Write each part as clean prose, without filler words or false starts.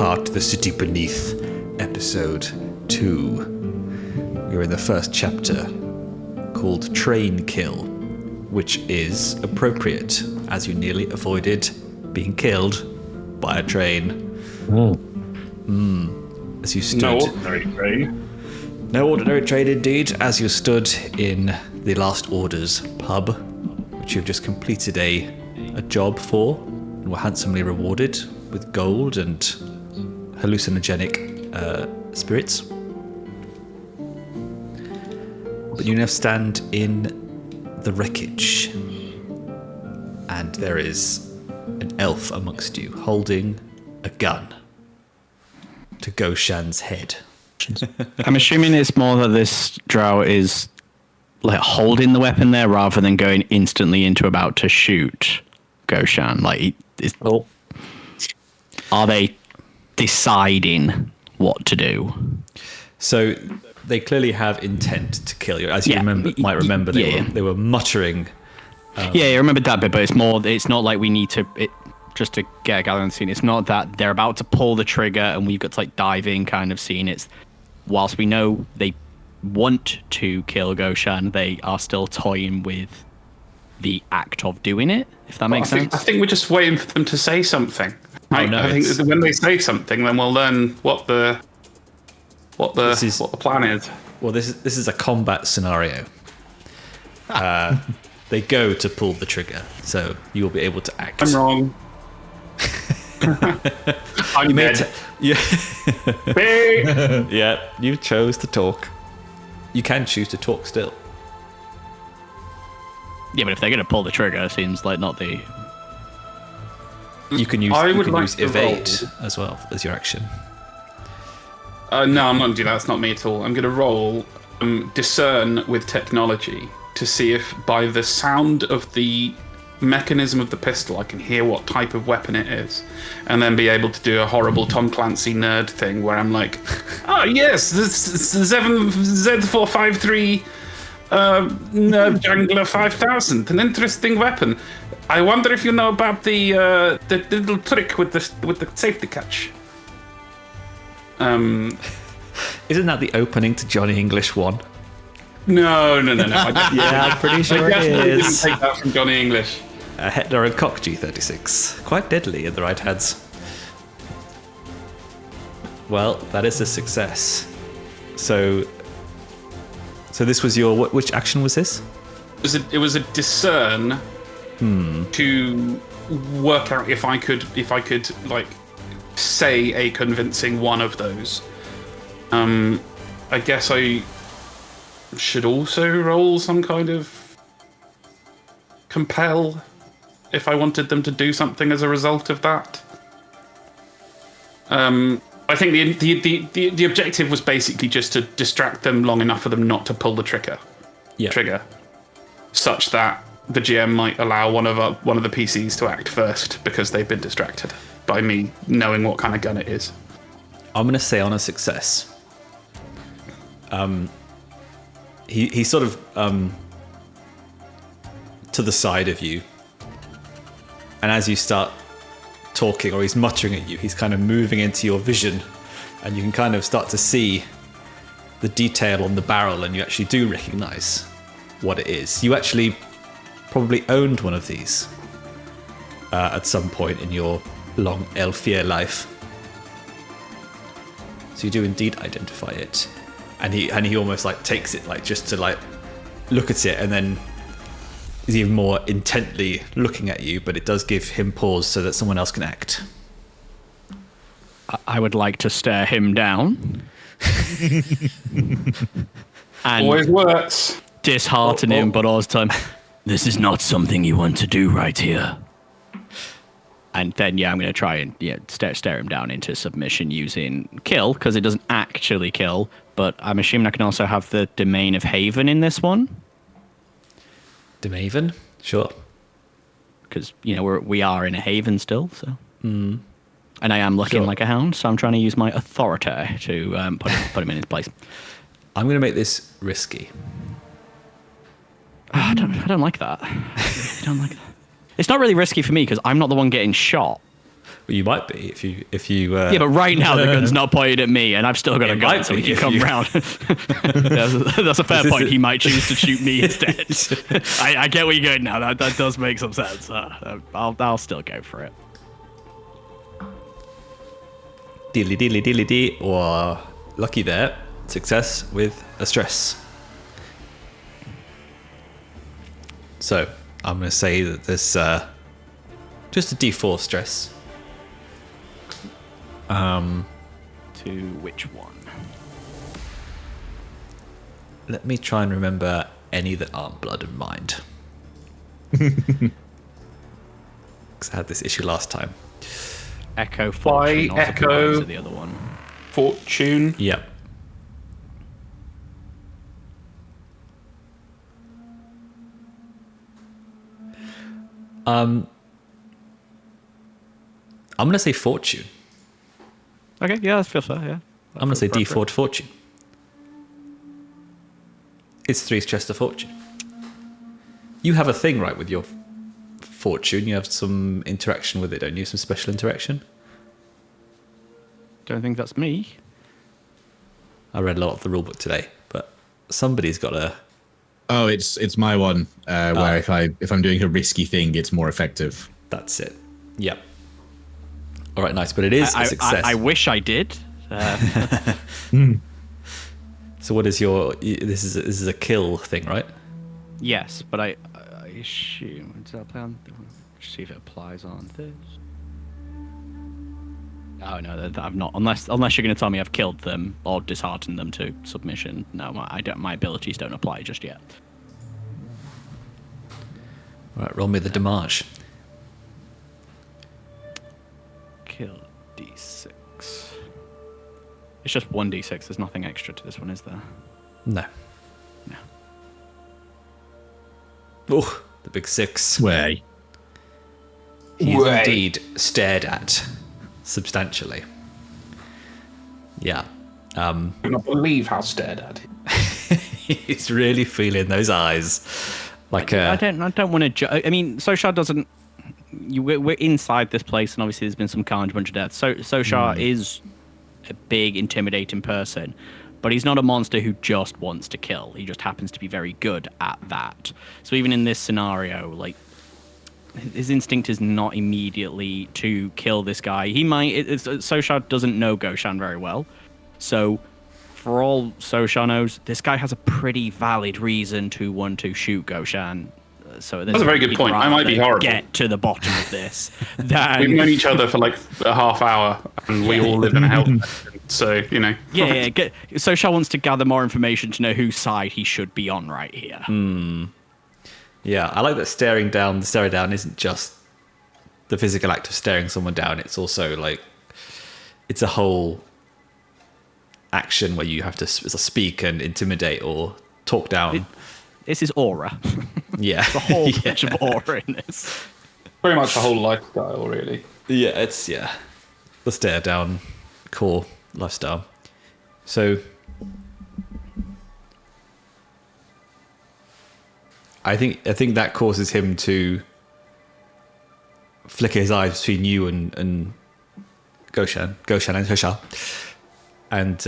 Heart, the City Beneath, Episode 2. We're in the first chapter, called Trainkill, which is appropriate, as you nearly avoided being killed by a train. As you stood... No ordinary train. No ordinary train, indeed, as you stood in the Last Orders pub, which you've just completed a job for, and were handsomely rewarded with gold and hallucinogenic spirits. But you now stand in the wreckage, and there is an elf amongst you holding a gun to Goshan's head. I'm assuming it's more that this drow is like holding the weapon there rather than going instantly into about to shoot Goshan. Like, are they deciding what to do? So they clearly have intent to kill you. As you might remember, they were muttering. I remember that bit, but it's not like we need to... just to get a gather on the scene, it's not that they're about to pull the trigger and we've got to like dive in kind of scene. It's whilst we know they want to kill Goshan, they are still toying with the act of doing it, if that makes sense. I think we're just waiting for them to say something. I think when they say something, then we'll learn what the plan is. Well, this is a combat scenario. They go to pull the trigger, so you will be able to act. I'm wrong. I'm dead. Yeah, you chose to talk. You can choose to talk still. Yeah, but if they're going to pull the trigger, it seems like not the... You can use, use evade as well as your action. No, I'm not going to do that. That's not me at all. I'm going to roll discern with technology to see if by the sound of the mechanism of the pistol I can hear what type of weapon it is, and then be able to do a horrible Tom Clancy nerd thing where I'm like, oh yes, this is Z453 Nerve Jungler 5000, an interesting weapon. I wonder if you know about the little trick with the safety catch. Isn't that the opening to Johnny English 1? No. I'm pretty sure it is. Didn't take that from Johnny English. Hitler and Cock G36. Quite deadly in the right hands. Well, that is a success. So this was your... Which action was this? It was a discern to work out if I could like say a convincing one of those. I guess I should also roll some kind of compel if I wanted them to do something as a result of that. I think the objective was basically just to distract them long enough for them not to pull the trigger, such that the GM might allow one of the PCs to act first because they've been distracted by me knowing what kind of gun it is. I'm going to say on a success. He sort of to the side of you, and as you start talking, or he's muttering at you, he's kind of moving into your vision, and you can kind of start to see the detail on the barrel, and you actually do recognize what it is. You actually probably owned one of these at some point in your long Aelfir life, so you do indeed identify it. And he almost like takes it like just to like look at it, and then is even more intently looking at you, but it does give him pause so that someone else can act. I would like to stare him down. And always works. Dishearten him, but all the time, this is not something you want to do right here. And then, I'm going to try and stare him down into submission using kill, because it doesn't actually kill, but I'm assuming I can also have the Domain of Haven in this one. Domain? Sure. Because, we are in a haven still, so. And I am looking like a hound, so I'm trying to use my authority to put him in his place. I'm going to make this risky. I don't like that. I don't like that. It's not really risky for me because I'm not the one getting shot. You might be if you. Yeah, but right now the gun's not pointed at me, and I've still got a gun, so he can come round. That's a fair point. He might choose to shoot me instead. I get where you're going now. That does make some sense. I'll still go for it. Dealy dealy dealy dee. Or lucky there. Success with a stress. So I'm going to say that there's just a D4 stress. To which one? Let me try and remember any that aren't blood and mind. Because I had this issue last time. Echo Fortune. By Echo. The other one. Fortune. Yep. I'm going to say fortune. Okay, yeah, that feels fair, yeah. I'm going to say D4 to fortune. It's 3 stress to fortune. You have a thing, right, with your fortune. You have some interaction with it, don't you? Some special interaction? Don't think that's me. I read a lot of the rulebook today, but somebody's got a... Oh, it's my one, where if I'm doing a risky thing, it's more effective. That's it. Yep. All right, nice. But it is a success. I wish I did. So what is your... This is a kill thing, right? Yes, but I assume... Does that play on... See if it applies on this. Oh, no, I've not. Unless you're going to tell me I've killed them or disheartened them to submission. No, my abilities don't apply just yet. All right, roll me the damage. Kill D6. It's just 1d6. There's nothing extra to this one, is there? No. No. Oh, the big 6. Way. He is indeed stared at substantially. Yeah. I cannot believe how stared at him. He's really feeling those eyes. Like I don't want to. I mean, Soshar doesn't. We're inside this place, and obviously there's been some carnage, bunch of deaths. Soshar is a big, intimidating person, but he's not a monster who just wants to kill. He just happens to be very good at that. So even in this scenario, like, his instinct is not immediately to kill this guy. He might. Soshar doesn't know Goshan very well, so for all Soshar knows, this guy has a pretty valid reason to want to shoot Goshan. So that's a very good point. I might be horrible. Get to the bottom of this. We've known each other for like a half hour, and we all live in a house. So Yeah. Soshar wants to gather more information to know whose side he should be on right here. Yeah, I like that staring down. The staring down isn't just the physical act of staring someone down. It's also like, it's a whole action where you have to speak and intimidate or talk down. This is aura. Yeah. There's a whole bunch of aura in this. very much a whole lifestyle, really. Yeah, it's the stare down core lifestyle. So I think that causes him to flicker his eyes between you and Goshan and Soshar. And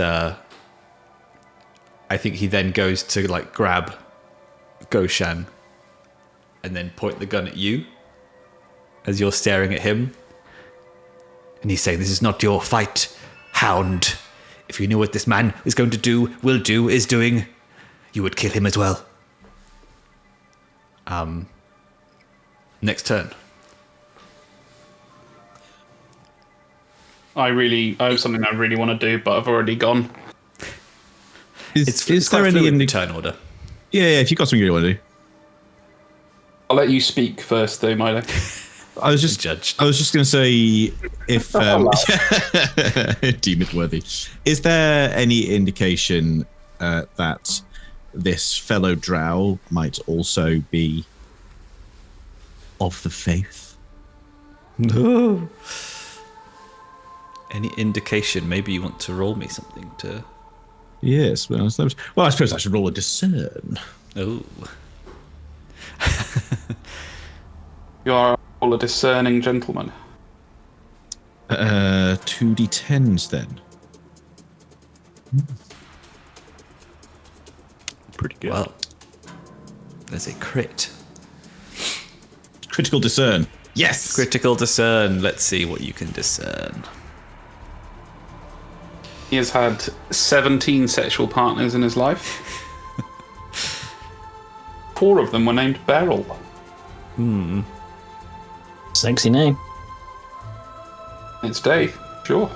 I think he then goes to like grab Goshan and then point the gun at you as you're staring at him. And he's saying, "This is not your fight, Hound. If you knew what this man is going to do, will do, is doing, you would kill him as well." Next turn. I have something I really want to do, but I've already gone. Is It's there quite any fluid turn order? Yeah, if you got something you want to do. I'll let you speak first, though, Milo. I was just Judged. going to say, if deem it worthy, is there any indication that this fellow drow might also be of the faith? No. Any indication? Maybe you want to roll me something to... Yes, well, I suppose I should roll a discern. Oh. You are all a discerning gentleman. 2d10s then. Pretty good. Well, there's a crit. Critical discern. Yes. Critical discern. Let's see what you can discern. He has had 17 sexual partners in his life. 4 of them were named Beryl. Sexy name. It's Dave, sure.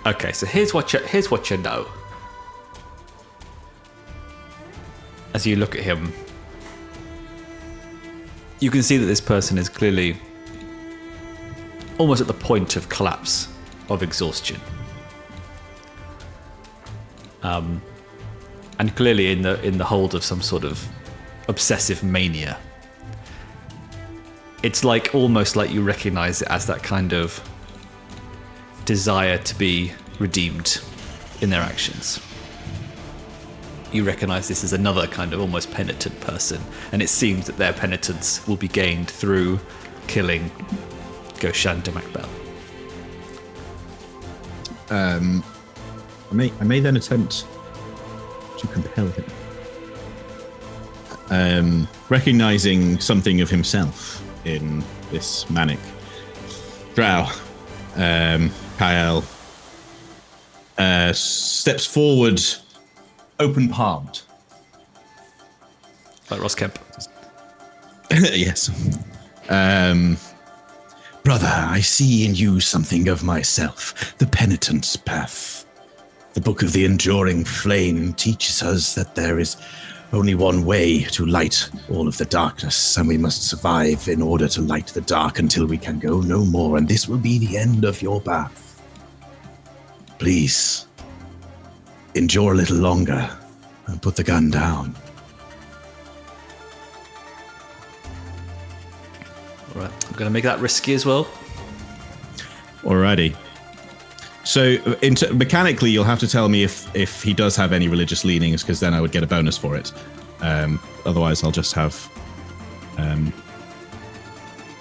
Okay, so here's what you know. As you look at him, you can see that this person is clearly almost at the point of collapse, of exhaustion. And clearly in the hold of some sort of obsessive mania. It's like almost like you recognize it as that kind of desire to be redeemed in their actions. You recognize this as another kind of almost penitent person, and it seems that their penitence will be gained through killing Goshan Demak Bell. I may then attempt to compel him. Recognizing something of himself in this manic drow, Kael steps forward, open palmed. Like Ross Kemp. Yes. Brother, I see in you something of myself, the penitent's path. The Book of the Enduring Flame teaches us that there is only one way to light all of the darkness, and we must survive in order to light the dark until we can go no more, and this will be the end of your path. Please, endure a little longer and put the gun down. All right, I'm going to make that risky as well. Alrighty. So mechanically, you'll have to tell me if he does have any religious leanings, because then I would get a bonus for it. Otherwise, I'll just have the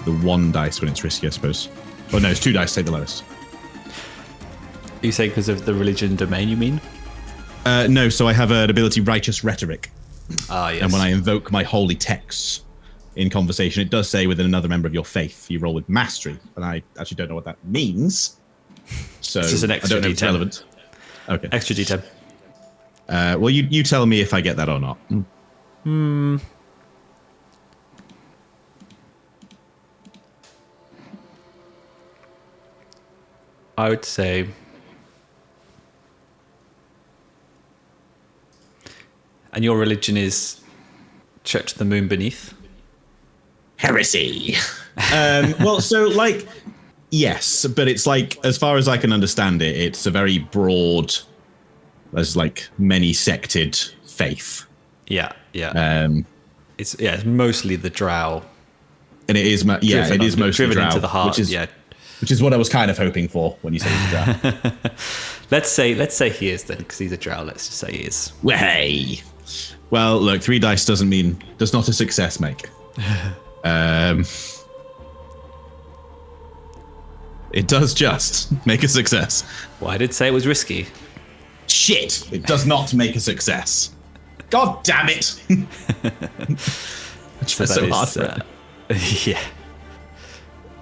1 dice when it's risky, I suppose. Oh no, it's 2 dice. Take the lowest. You say because of the religion domain, you mean? No, so I have an ability, Righteous Rhetoric. Ah, yes. And when I invoke my holy texts in conversation, it does say within another member of your faith, you roll with mastery. And I actually don't know what that means. So It's just an I extra don't know if it's D10. relevant. Okay. Extra D10. Well, you tell me if I get that or not. I would say... And your religion is Church of the Moon Beneath? Heresy. Well, so like, yes, but it's like, as far as I can understand it, it's a very broad, there's like many sected faith. Yeah. It's mostly the Drow. And it is, it is mostly driven Drow, into the heart. which is what I was kind of hoping for when you said it's a Drow. Let's say he is then, because he's a Drow. Let's just say he is. Way. Well, look, 3 dice does not a success make. It does just make a success. Well, I did say it was risky. Shit! It does not make a success. God damn it! So so hard is, for it. yeah.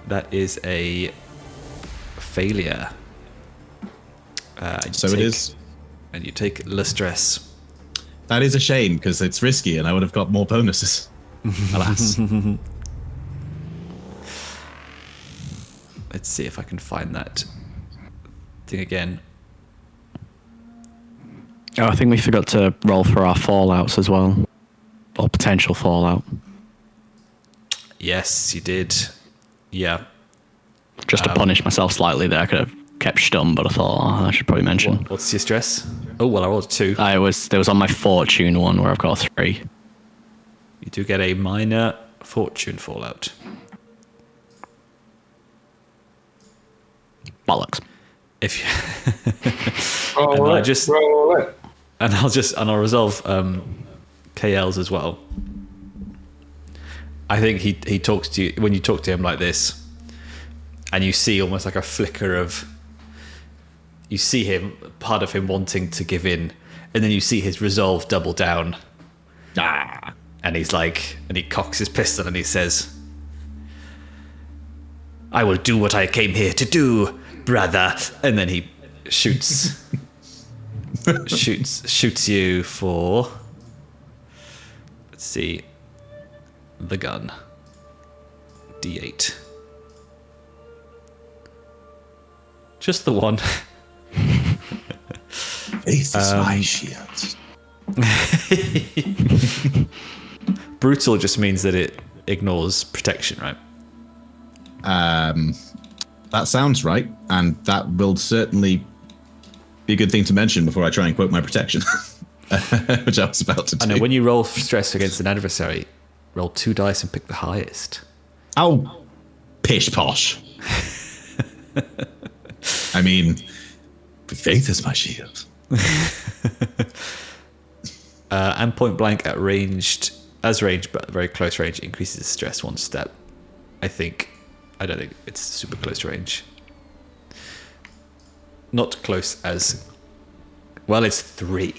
That is a failure. So it is. And you take le stress. That is a shame, because it's risky and I would have got more bonuses. Alas. Let's see if I can find that thing again. Oh, I think we forgot to roll for our fallouts as well. Or potential fallout. Yes, you did. Yeah. Just to punish myself slightly there. I could have kept stum, but I thought I should probably mention. What's your stress? Oh, well, I rolled 2. There was on my fortune one where I've got 3. You do get a minor fortune fallout. Bollocks. If you Roll it. I'll resolve Kael's as well. I think he talks to you when you talk to him like this, and you see almost like a flicker of. You see him, part of him wanting to give in, and then you see his resolve double down. And he's like, and he cocks his pistol and he says, "I will do what I came here to do, brother." And then he shoots you for, let's see, the gun. D8. Just the one. Faith is my shield. Brutal just means that it ignores protection, right? That sounds right, and that will certainly be a good thing to mention before I try and quote my protection, which I was about to do. I know, when you roll stress against an adversary, roll 2 dice and pick the highest. Oh, pish posh. I mean, faith is my shield. And point blank at ranged, but very close range, increases stress 1 step. I don't think it's super close range. Not close as, well, it's 3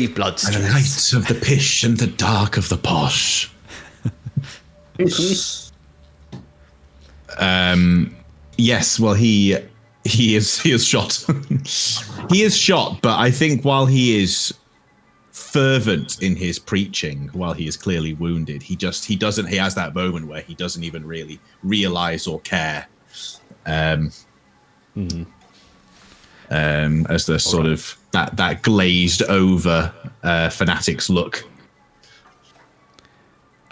blood And the stress. light of the pish and the dark of the posh. Yes, well, he is shot. He is shot, but I think while he is fervent in his preaching, while he is clearly wounded, he has that moment where he doesn't even really realize or care. As the sort of that glazed over fanatic's look.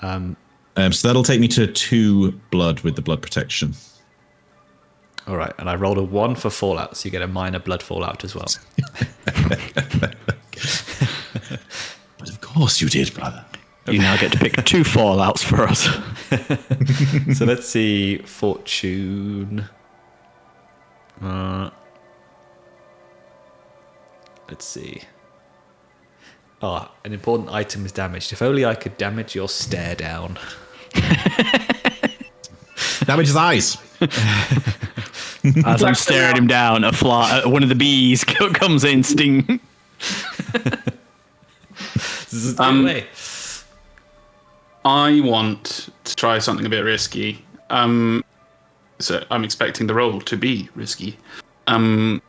So that'll take me to 2 blood with the blood protection. All right, and I rolled a 1 for fallout, so you get a minor blood fallout as well. But of course you did, brother. You now get to pick 2 fallouts for us. So let's see, fortune. Let's see. Oh, an important item is damaged. If only I could damage your stare down. Damage his eyes. As I'm staring him down, one of the bees comes in, sting. I want to try something a bit risky. So I'm expecting the roll to be risky. While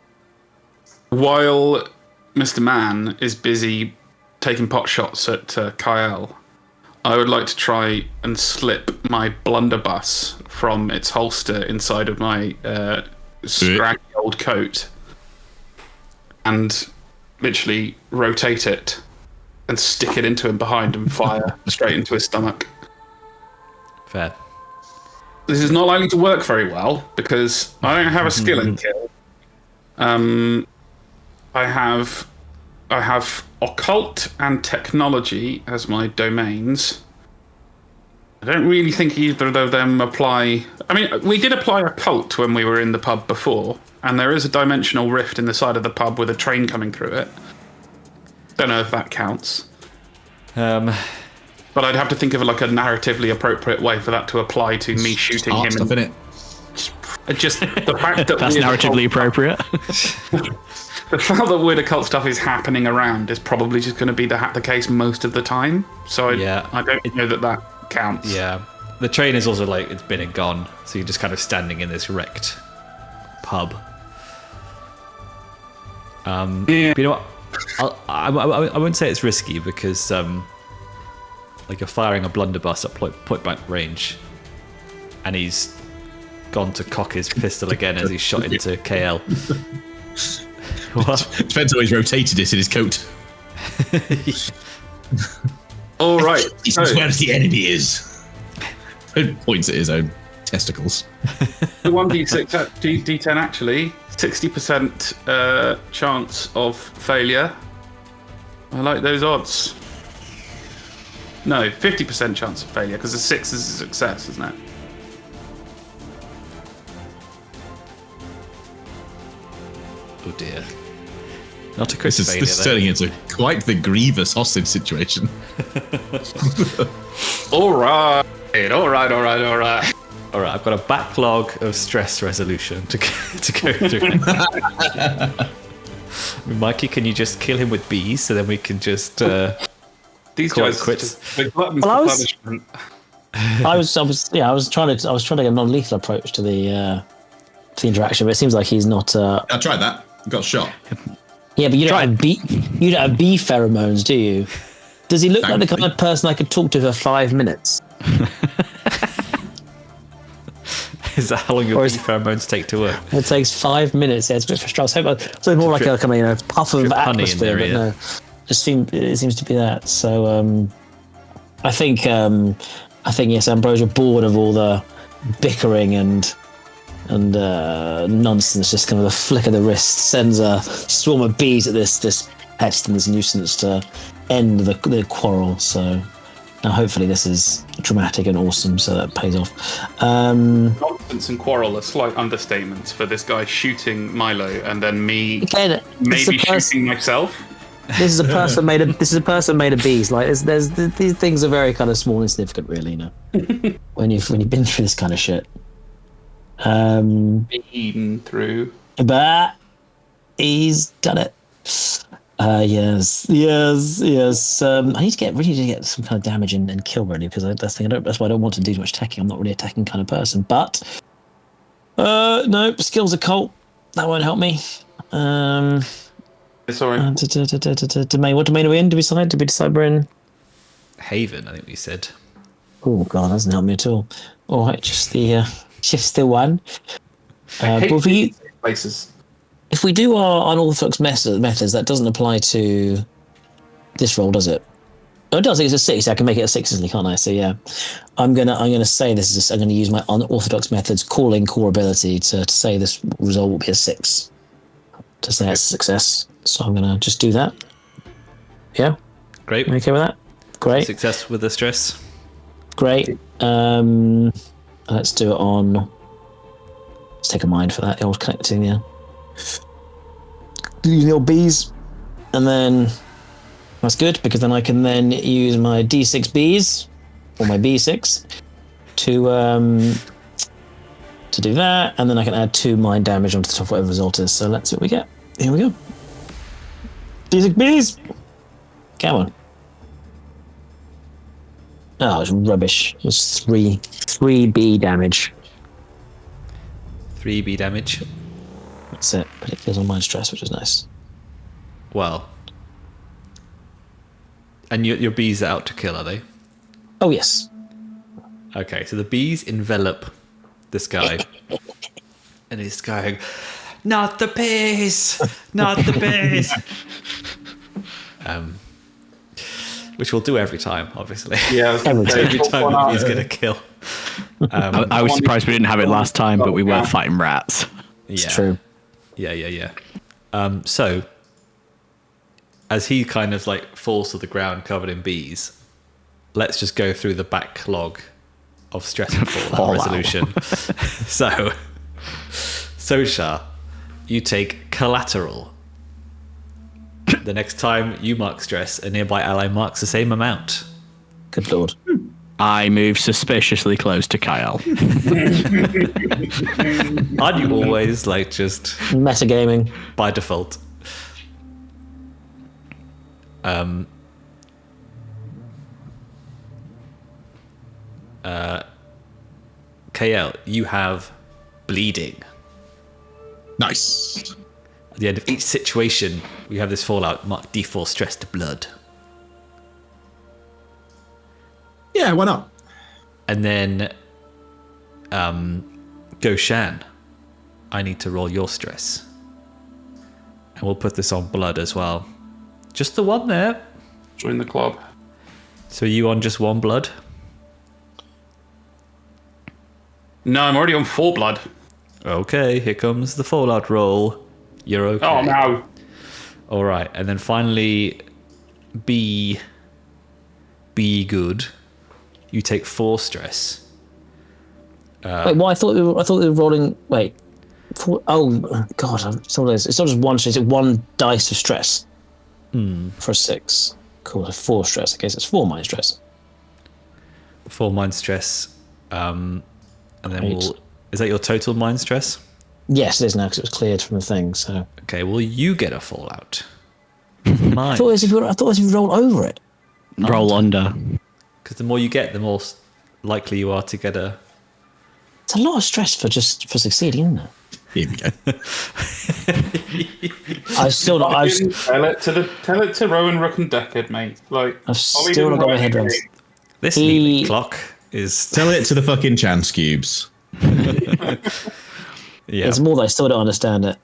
Mr. Man is busy taking pot shots at Kael, I would like to try and slip my blunderbuss from its holster inside of my scraggly old coat and literally rotate it and stick it into him behind and fire straight into his stomach. Fair. This is not likely to work very well because I don't have a skill in kill. I have occult and technology as my domains. I don't really think either of them apply. I mean, we did apply occult when we were in the pub before, and there is a dimensional rift in the side of the pub with a train coming through it. Don't know if that counts. But I'd have to think of like a narratively appropriate way for that to apply to me shooting him. Stuff in it. Just the fact that That's narratively appropriate. The fact that weird occult stuff is happening around is probably just going to be the case most of the time. So I don't know that counts. Yeah. The train is also like, it's been and gone. So you're just kind of standing in this wrecked pub. But you know what? I wouldn't say it's risky because like you're firing a blunderbuss at point blank range, and he's gone to cock his pistol again as he's shot into Kael. What? Depends how he's rotated it in his coat. All right. This is where the enemy is. He points at his own testicles. The 1d6 d10 actually 60% chance of failure. I like those odds. No, 50% chance of failure because the 6 is a success, isn't it? Oh dear. Not a This critical failure. is turning into quite the grievous hostage situation. All right. All right, I've got a backlog of stress resolution to go through. Mikey, can you just kill him with bees so then we can just These call it guys quits? just buttons Well, for I was- punishment. I was trying to get a non-lethal approach to the interaction, but it seems like he's not. I tried that. Got shot. Yeah, but you don't have bee pheromones, do you? Does he look like the kind of person I could talk to for 5 minutes? Is that how long your bee pheromones take to work? It takes 5 minutes. Yeah, it's a bit frustrating. So more like a kind of puff of honey in atmosphere, there, but yeah. no, it seems to be that. So I think yes, Ambrosia, bored of all the bickering and nonsense, just kind of a flick of the wrist sends a swarm of bees at this pest and this nuisance to end the quarrel. So now hopefully this is dramatic and awesome, so that pays off. Nonsense and quarrel are slight understatements for this guy shooting Milo and then me Again, maybe shooting myself. This is a person made of bees. Like these things are very kind of small and insignificant, really. You know, when you've been through this kind of shit. Eaten through. But he's done it. Yes. I need to get some kind of damage and kill ready because that's why I don't want to do too much attacking. I'm not really a attacking kind of person. But no, skills occult. That won't help me. Sorry. Domain. What domain are we in? Did we decide we're in? Haven, I think we said. Oh god, that doesn't help me at all. All right, just the one. But Places. if we do our unorthodox metas, that doesn't apply to this roll, does it? Oh, it does. It's a 6. I can make it a 6 easily, can't I? So yeah, I'm gonna say this is. I'm gonna use my unorthodox methods, calling core ability to say this result will be a 6. To say it's a success. So I'm gonna just do that. Yeah. Great. You okay with that? Great. Success with the stress. Great. Let's do it on. Let's take a mind for that. The old connecting, yeah. Using the old bees, and then that's good because then I can then use my D6 bees or my B6 to do that, and then I can add 2 mind damage onto the top of whatever the result is. So let's see what we get. Here we go. D6 bees. Come on. Oh, it's rubbish. It was 3 B damage. 3B damage. That's it. But it feels on mind stress, which is nice. Well. And your bees are out to kill, are they? Oh yes. Okay, so the bees envelop this guy. And he's going, not the bees! Not the bees! Which we'll do every time, obviously. Yeah. Every time the bee's going to kill. I was surprised we didn't have it last time, but we were fighting rats. It's Yeah. true. Yeah. So, as he kind of like falls to the ground covered in bees, let's just go through the backlog of stress and fallout resolution. So, Soshar, you take collateral. The next time you mark stress, a nearby ally marks the same amount. Good lord. I move suspiciously close to Kael. Aren't you always like just Metagaming. by default? Kael, you have bleeding. Nice. At the end of each situation, we have this fallout mark D4 stress to blood. Yeah, why not? And then, Goshan, I need to roll your stress. And we'll put this on blood as well. Just the one there. Join the club. So are you on just one blood? No, I'm already on 4 blood. Okay, here comes the fallout roll. You're okay. Oh no. All right, and then finally, be good. You take 4 stress. Wait, what? I thought we were rolling. Wait, Oh God! It's not just one stress. It's one dice of stress for a 6. Cool. So 4 stress. Okay, so it's 4 mind stress. 4 mind stress. And then Great. is that your total mind stress? Yes, it is now because it was cleared from the thing. So Okay, well, you get a fallout. I Mine. thought it was if you roll over it. Roll under. Because the more you get, the more likely you are to get a... It's a lot of stress for succeeding, isn't it? Here we go. I've still not. Tell it to Rowan, Rook, and Decard, mate. Like, I've still not got my head around. This kneeling clock is... Tell it to the fucking chance cubes. Yeah. It's more that I still don't understand it.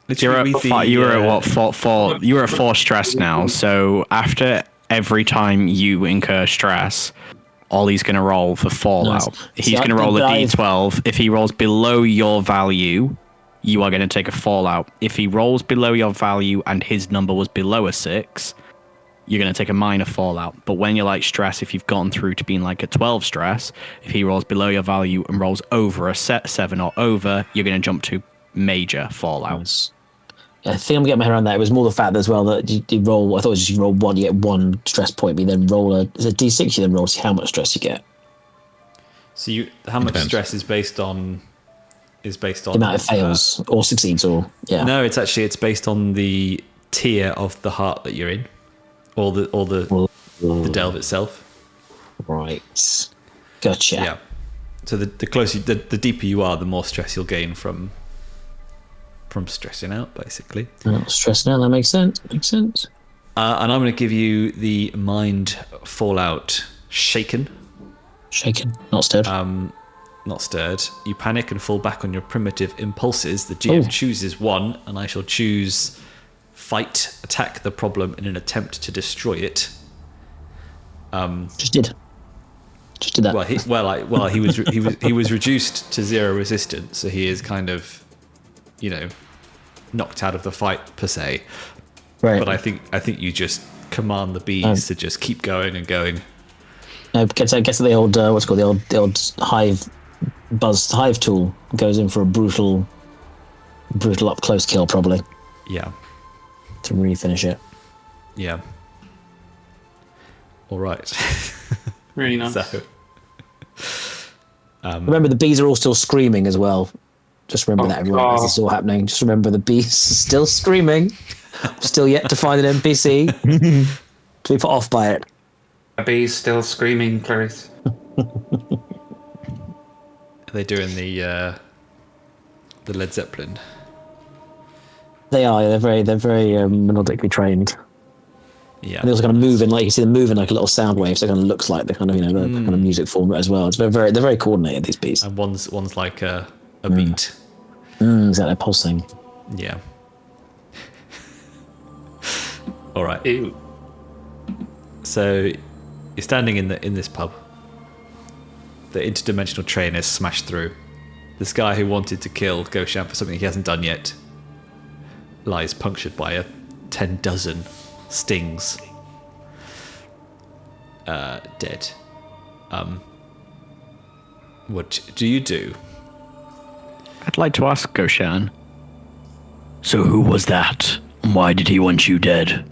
You're at You're at 4 stress now. So after every time you incur stress, Olly's going to roll for fallout. Nice. He's So going to roll a I've- d12. If he rolls below your value, you are going to take a fallout. If he rolls below your value and his number was below a 6, you're going to take a minor fallout. But when you're like stress, if you've gone through to being like a 12 stress, if he rolls below your value and rolls over a set 7 or over, you're going to jump to major fallout. I think I'm getting my head around that. It was more the fact as well that you roll. I thought it was just you roll 1, you get 1 stress point, but you then roll is a d6. You then roll to see how much stress you get. So how much Depends. stress is based on... The amount of fails or succeeds, or yeah. No, it's based on the tier of the heart that you're in, or the delve itself. Right. Gotcha. Yeah. So the closer, the deeper you are, the more stress you'll gain from stressing out, basically. Not stressing out. That makes sense. And And I'm going to give you the mind fallout shaken. Shaken, not stirred. Not stirred. You panic and fall back on your primitive impulses. The GM chooses one, and I shall choose fight, attack the problem in an attempt to destroy it. Just did that. Well, he was reduced to 0 resistance, so he is kind of, knocked out of the fight per se. Right. But I think you just command the bees to just keep going and going. No, gets the old what's it called the old hive tool. Goes in for a brutal up close kill probably Yeah. to really finish it. Yeah. All right. Really nice. So, Remember the bees are all still screaming as well. Just remember that everyone as this is all happening. Just remember the bees still screaming. Still yet to find an NPC to be put off by it. A bee's still screaming, Clarice. are they doing the Led Zeppelin? They are. They're very melodically trained. Yeah. And they also kind of move in like you see them moving like a little sound wave. So it kind of looks like the kind of the kind of music form as well. It's they're very coordinated, these bees. And one's like a beat. Exactly, they're pulsing. Yeah. All right. Ew. So you're standing in this pub. The interdimensional train has smashed through. This guy who wanted to kill Goshan for something he hasn't done yet lies punctured by 10 dozen stings. Dead. What do you do? I'd like to ask Goshan. So who was that? And why did he want you dead?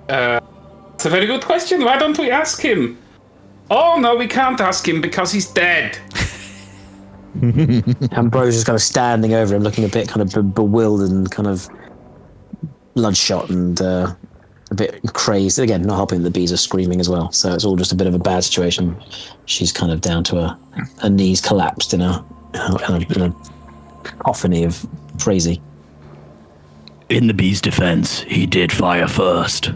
It's a very good question. Why don't we ask him? Oh, no, we can't ask him because he's dead. Ambrosia's kind of standing over him, looking a bit kind of bewildered and kind of bloodshot and a bit crazed. Again, not helping the bees are screaming as well. So it's all just a bit of a bad situation. She's kind of down to her knees collapsed in a cacophony of crazy. In the bee's defense, he did fire first.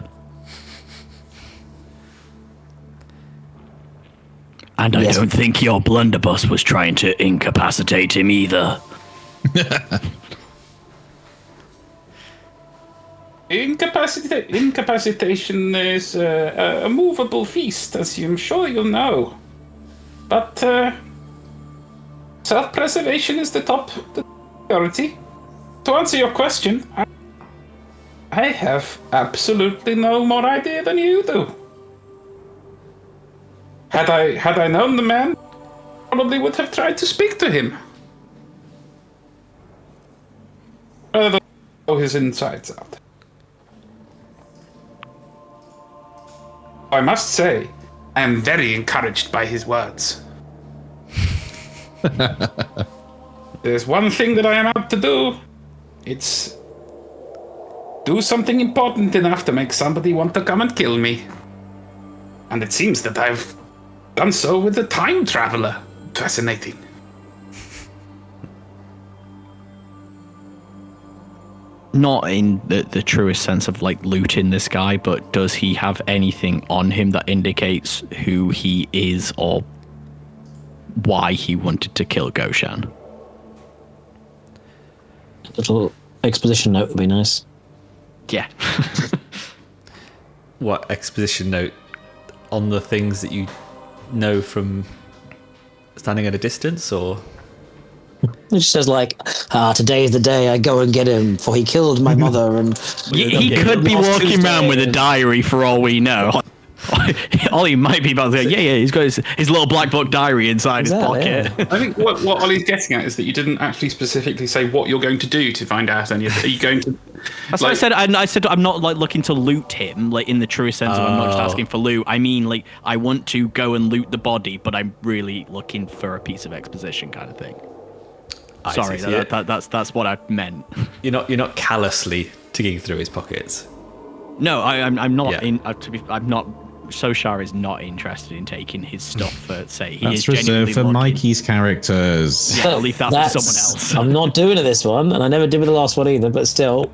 And I don't think your blunderbuss was trying to incapacitate him either. Incapacitation is a movable feast, as I'm sure you know. But self-preservation is the top priority. To answer your question, I have absolutely no more idea than you do. Had I known the man, probably would have tried to speak to him. Rather than blow his insides out. I must say, I am very encouraged by his words. There's one thing that I am out to do. It's do something important enough to make somebody want to come and kill me. And it seems that I've done so with the time traveler. Fascinating. Not in the truest sense of like looting this guy, but does he have anything on him that indicates who he is or why he wanted to kill Goshan? A little exposition note would be nice. Yeah. What exposition note on the things that you know from standing at a distance, or? It just says like, today is the day I go and get him, for he killed my mother. And He could be walking around with a diary for all we know. Ollie might be about to say, yeah, he's got his little black book diary inside his pocket. Yeah. I think what Ollie's getting at is that you didn't actually specifically say what you're going to do to find out any of it. Are you going to... That's what I said. I said I'm not like looking to loot him, like in the truest sense of I'm not just asking for loot. I mean, like I want to go and loot the body, but I'm really looking for a piece of exposition kind of thing. Sorry, that's what I meant. You're not callously digging through his pockets. No, I'm not. Yeah. I'm not. Soshar is not interested in taking his stuff for say. He That's is genuinely reserved for looking. Mikey's characters. Yeah, I'll leave that for someone else. I'm not doing it this one, and I never did with the last one either, but still,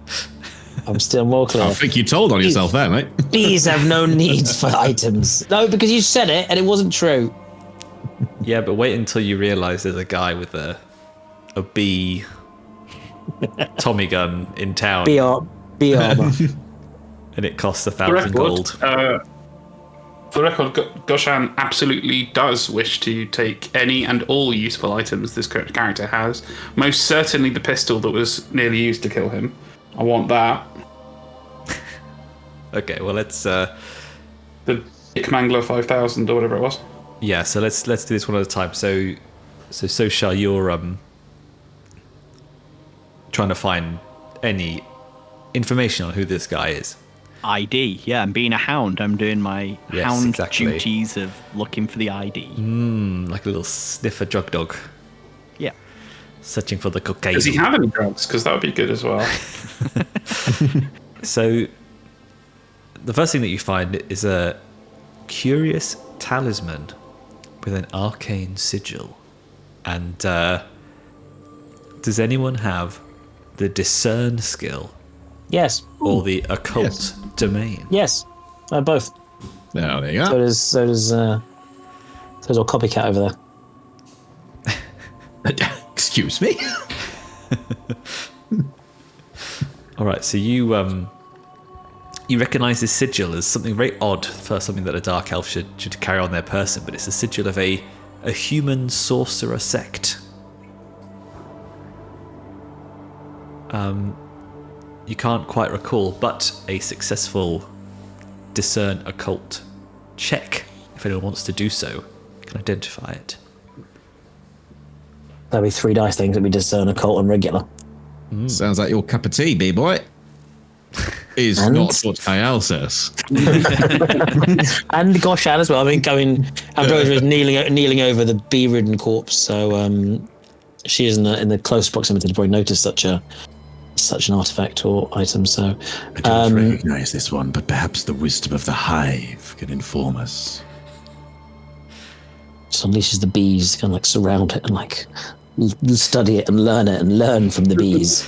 I'm still more clear. I think you told on yourself there, mate. Bees have no needs for items. No, because you said it, and it wasn't true. Yeah, but wait until you realise there's a guy with a bee Tommy gun in town, Bee armor. and it costs 1,000 gold. For the record, Goshan absolutely does wish to take any and all useful items this character has. Most certainly the pistol that was nearly used to kill him. I want that. Okay, well let's The Yqem 5000 or whatever it was. yeah, so let's do this one at a time. So Soshar, you're trying to find any information on who this guy is. ID, yeah. I'm being a hound. I'm doing my Yes, hound exactly. duties of looking for the ID. Like a little sniffer drug dog, Yeah. searching for the cocaine. Does he have any drugs? Because that would be good as well. So, the first thing that you find is a curious talisman with an arcane sigil. And does anyone have the discern skill Yes. or the occult domain? Yes. Both. Oh, there you So go. does our copycat over there. Excuse me. All right, so you recognise this sigil as something very odd for something that a dark elf should carry on their person, but it's a sigil of a human sorcerer sect. You can't quite recall, but a successful discern occult check, if anyone wants to do so, can identify it. That'd be 3 dice things. That'd be discern, occult, and regular. Sounds like your cup of tea, B-boy. Is And- not what Kael says. And Goshan as well. I mean, Ambrosia is kneeling over the bee-ridden corpse, so she is in the close proximity to probably notice such an artifact or item. So I don't recognize this one, but perhaps the wisdom of the hive can inform us. just unleashes the bees, kind of like surround it and like study it and learn from the bees.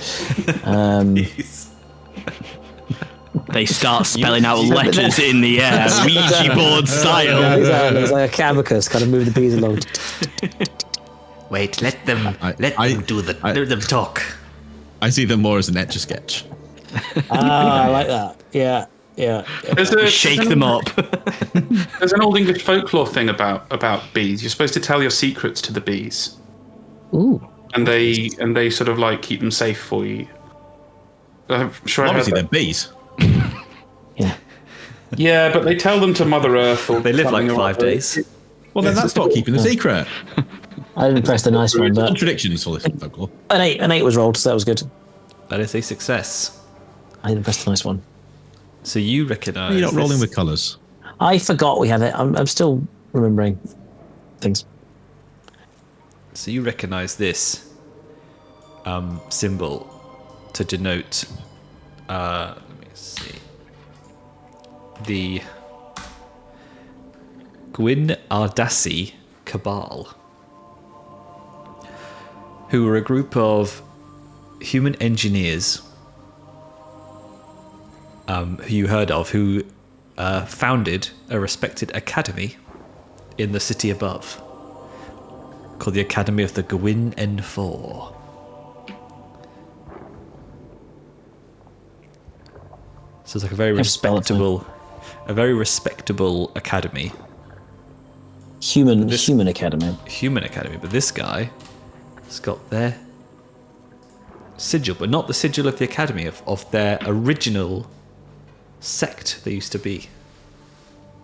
They start spelling out letters in the air, Ouija board style. It's like a abacus, kind of move the bees along. Wait, let them let them talk. I see them more as an etch-a-sketch. I like that. Yeah. Shake them up. There's an old English folklore thing about bees. You're supposed to tell your secrets to the bees. Ooh. And they sort of like keep them safe for you. I'm sure I heard Obviously, they're that. bees. Yeah. Yeah, but they tell them to Mother Earth or They live like something or 5 other. days. Well, then that's not keeping the secret. I didn't press the nice one, but Contradictions for this folklore. an 8 was rolled, so that was good. That is a success. I didn't press the nice one. So you recognise. You're not rolling this- with colours. I forgot we had it. I'm still remembering things. So you recognise this symbol to denote. Let me see. The Gwyn Ardassi Cabal, who were a group of human engineers who you heard of, who founded a respected academy in the city above, called the Academy of the Gwyn N4. So it's like a very respectable academy. Human Academy. Human academy, but this guy has got their sigil, but not the sigil of the academy, of their original sect they used to be.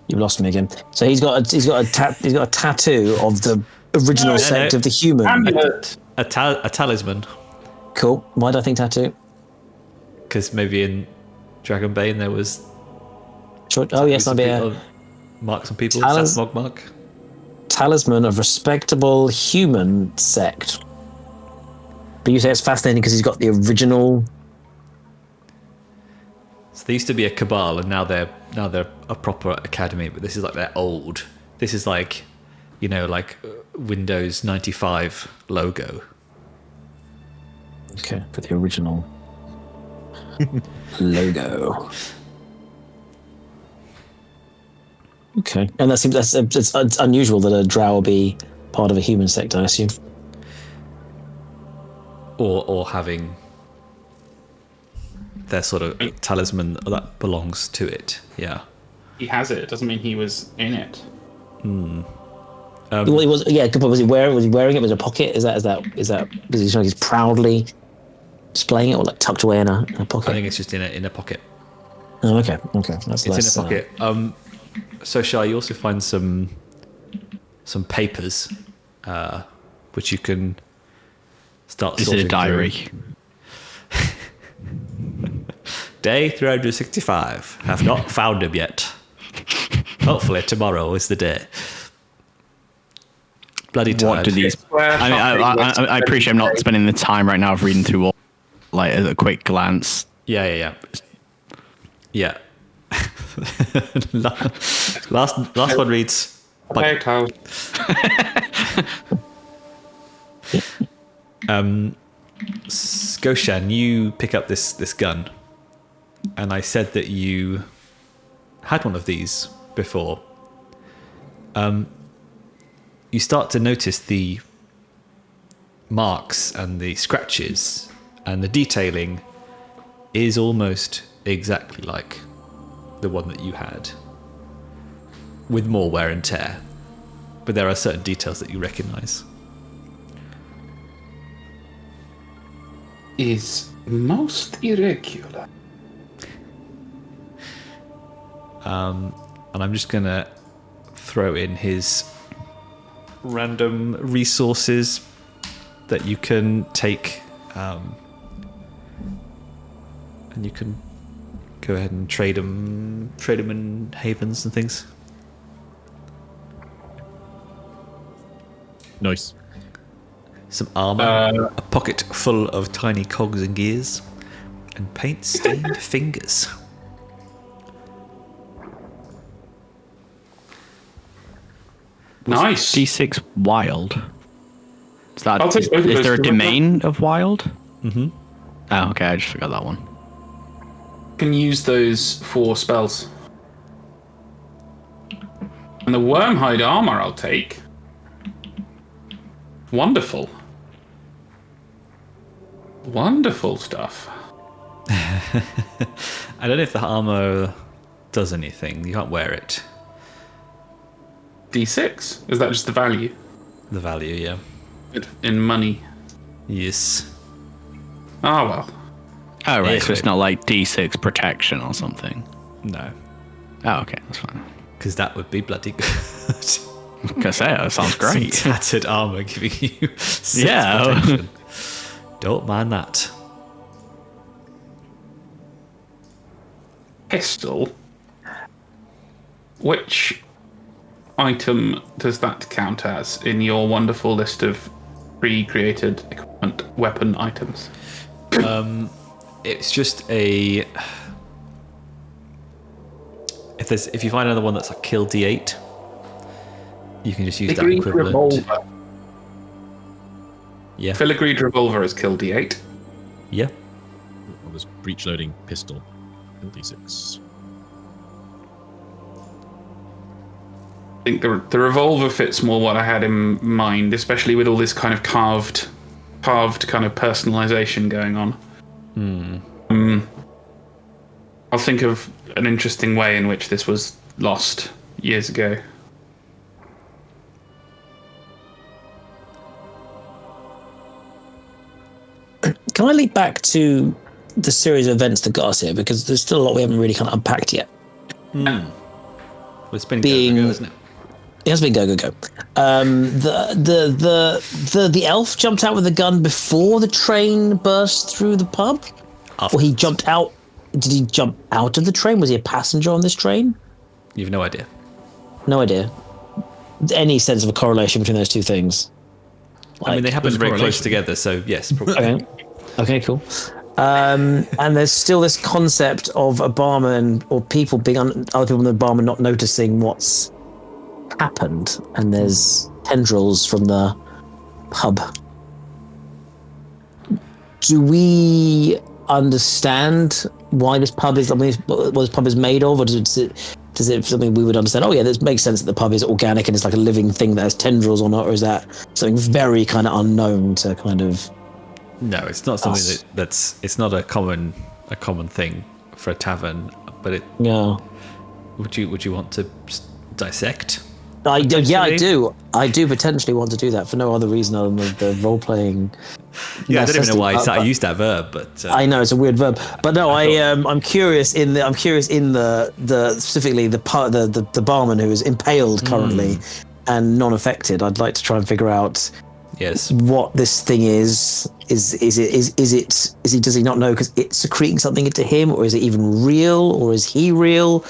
You've lost me again. So he's got a tattoo of the original sect of the human. Amulet. A talisman, Cool. Why do I think tattoo? because maybe in Dragonbane there was Oh yes, that'd be a marks on people. Talis- Smog mark. talisman of respectable human sect. But you say it's fascinating because he's got the original. So they used to be a cabal, and now they're a proper academy. But this is like their old. This is like, like Windows 95 logo. Okay, for the original logo. Okay, and it's unusual that a drow will be part of a human sect, I assume. Or having their sort of talisman that belongs to it. Yeah. He has it. It doesn't mean he was in it. Well, he was, yeah. Good point. Was he wearing it with a pocket? Is that? Was he he's proudly displaying it, or like tucked away in a pocket? I think it's just in a pocket. Oh, okay. That's It's in a pocket. Soshar, you also find some papers, which you can start. Is it a sorting diary? through. Day 365. Have not found him yet. Hopefully tomorrow is the day. Bloody tired. What do these? I appreciate I'm not spending the time right now of reading through all, like a quick glance. Yeah. last one reads. Okay, Kael. Goshan, you pick up this gun, and I said that you had one of these before. You start to notice the marks and the scratches, and the detailing is almost exactly like the one that you had, with more wear and tear. But there are certain details that you recognize. Is most irregular. And I'm just gonna throw in his random resources that you can take, and you can go ahead and trade them in havens and things. Nice. Some armor, a pocket full of tiny cogs and gears, and paint-stained fingers. Nice. D6 wild. Is that? I'll take both of Is those there a to domain of wild? Mm-hmm. Oh, okay. I just forgot that one. Can use those for spells. And the wormhide armor I'll take. Wonderful. Wonderful stuff. I don't know if the armor does anything. You can't wear it. D6? Is that just the value? The value, yeah. In money. Yes. Oh, well. Oh, right. So Yeah. it's not like D6 protection or something. No. Oh, okay. That's fine. Because that would be bloody good. gonna say that sounds Some great. tattered armor giving you 6 Yeah. protection. Don't mind that. Pistol. Which item does that count as in your wonderful list of pre-created equipment weapon items? It's just a. If you find another one that's like kill D8, you can just use that Filigreed equivalent. revolver. Yeah. Filigreed revolver is kill D8. Yeah. Or this breech loading pistol. D6. I think the revolver fits more what I had in mind, especially with all this kind of carved kind of personalization going on. I'll think of an interesting way in which this was lost years ago. Can I leap back to the series of events that got us here? Because there's still a lot we haven't really kind of unpacked yet. Well, it's been Being- go, isn't it? It has been go. The elf jumped out with a gun before the train burst through the pub? Or he jumped out? Did he jump out of the train? Was he a passenger on this train? You've no idea. No idea. Any sense of a correlation between those two things? I mean, they happen there's a very close correlation. together, so yes, probably. Okay, cool. And there's still this concept of a barman or people being other people in the barman not noticing what's happened, and there's tendrils from the pub. Do we understand why this pub is what this pub is made of, or does it something we would understand? Oh yeah, this makes sense that the pub is organic and it's like a living thing that has tendrils on it, or is that something very kind of unknown to kind of? No, it's not something that's. It's not a common thing for a tavern. But it. Yeah. Would you want to dissect? I do Potentially? I do potentially want to do that for no other reason other than the role playing. Yeah, I don't even know why I used that verb, but I know it's a weird verb, but no, I'm curious in the specifically the barman who is impaled currently and non-affected. I'd like to try and figure out yes, what this thing is. Does he not know because it's secreting something into him, or is it even real, or is he real?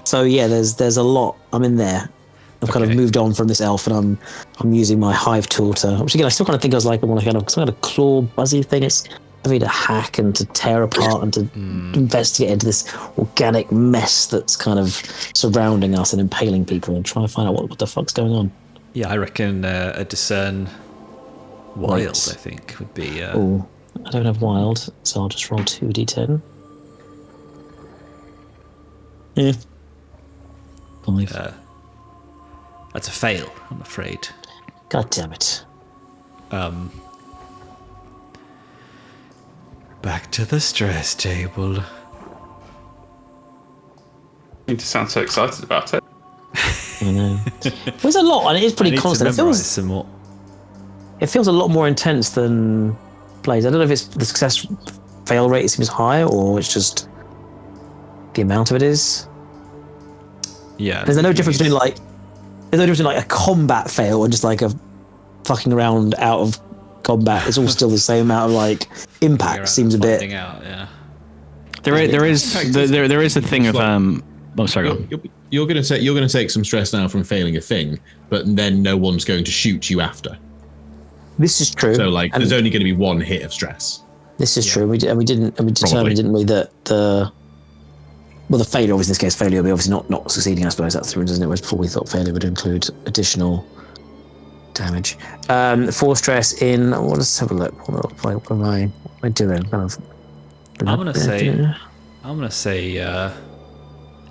So yeah, there's a lot. I'm in there. I've kind of moved on from this elf, and I'm using my hive tool to. Which again, I still kind of think I was like I want to kind of some kind of claw buzzy thing. It's heavy to hack and to tear apart and to investigate into this organic mess that's kind of surrounding us and impaling people, and try and find out what the fuck's going on. yeah, I reckon a discern wild. Right. I think would be. Oh, I don't have wild, so I'll just roll 2d10. Yeah. 5. That's a fail, I'm afraid. God damn it. Back to the stress table. You need to sound so excited about it. I know. There's a lot, and it is I pretty need to constant. It memorize feels some more. a lot more intense than plays. I don't know if it's the success fail rate seems higher, or it's just the amount of it is. Yeah. There's no difference between like a combat fail and just like a fucking around out of combat. It's all still the same amount of like impact. Seems a bit. finding out, yeah. There is a thing of Oh, sorry. Go on. You're going to take some stress now from failing a thing, but then no one's going to shoot you after. This is true. So like, And there's only going to be one hit of stress. this is true. We determined, Probably. didn't we, that the failure, obviously in this case, failure will be obviously not succeeding. I suppose that's the reason, isn't it? Whereas before we thought failure would include additional damage. 4 stress in. Well, let's have a look. What am I doing? I'm gonna say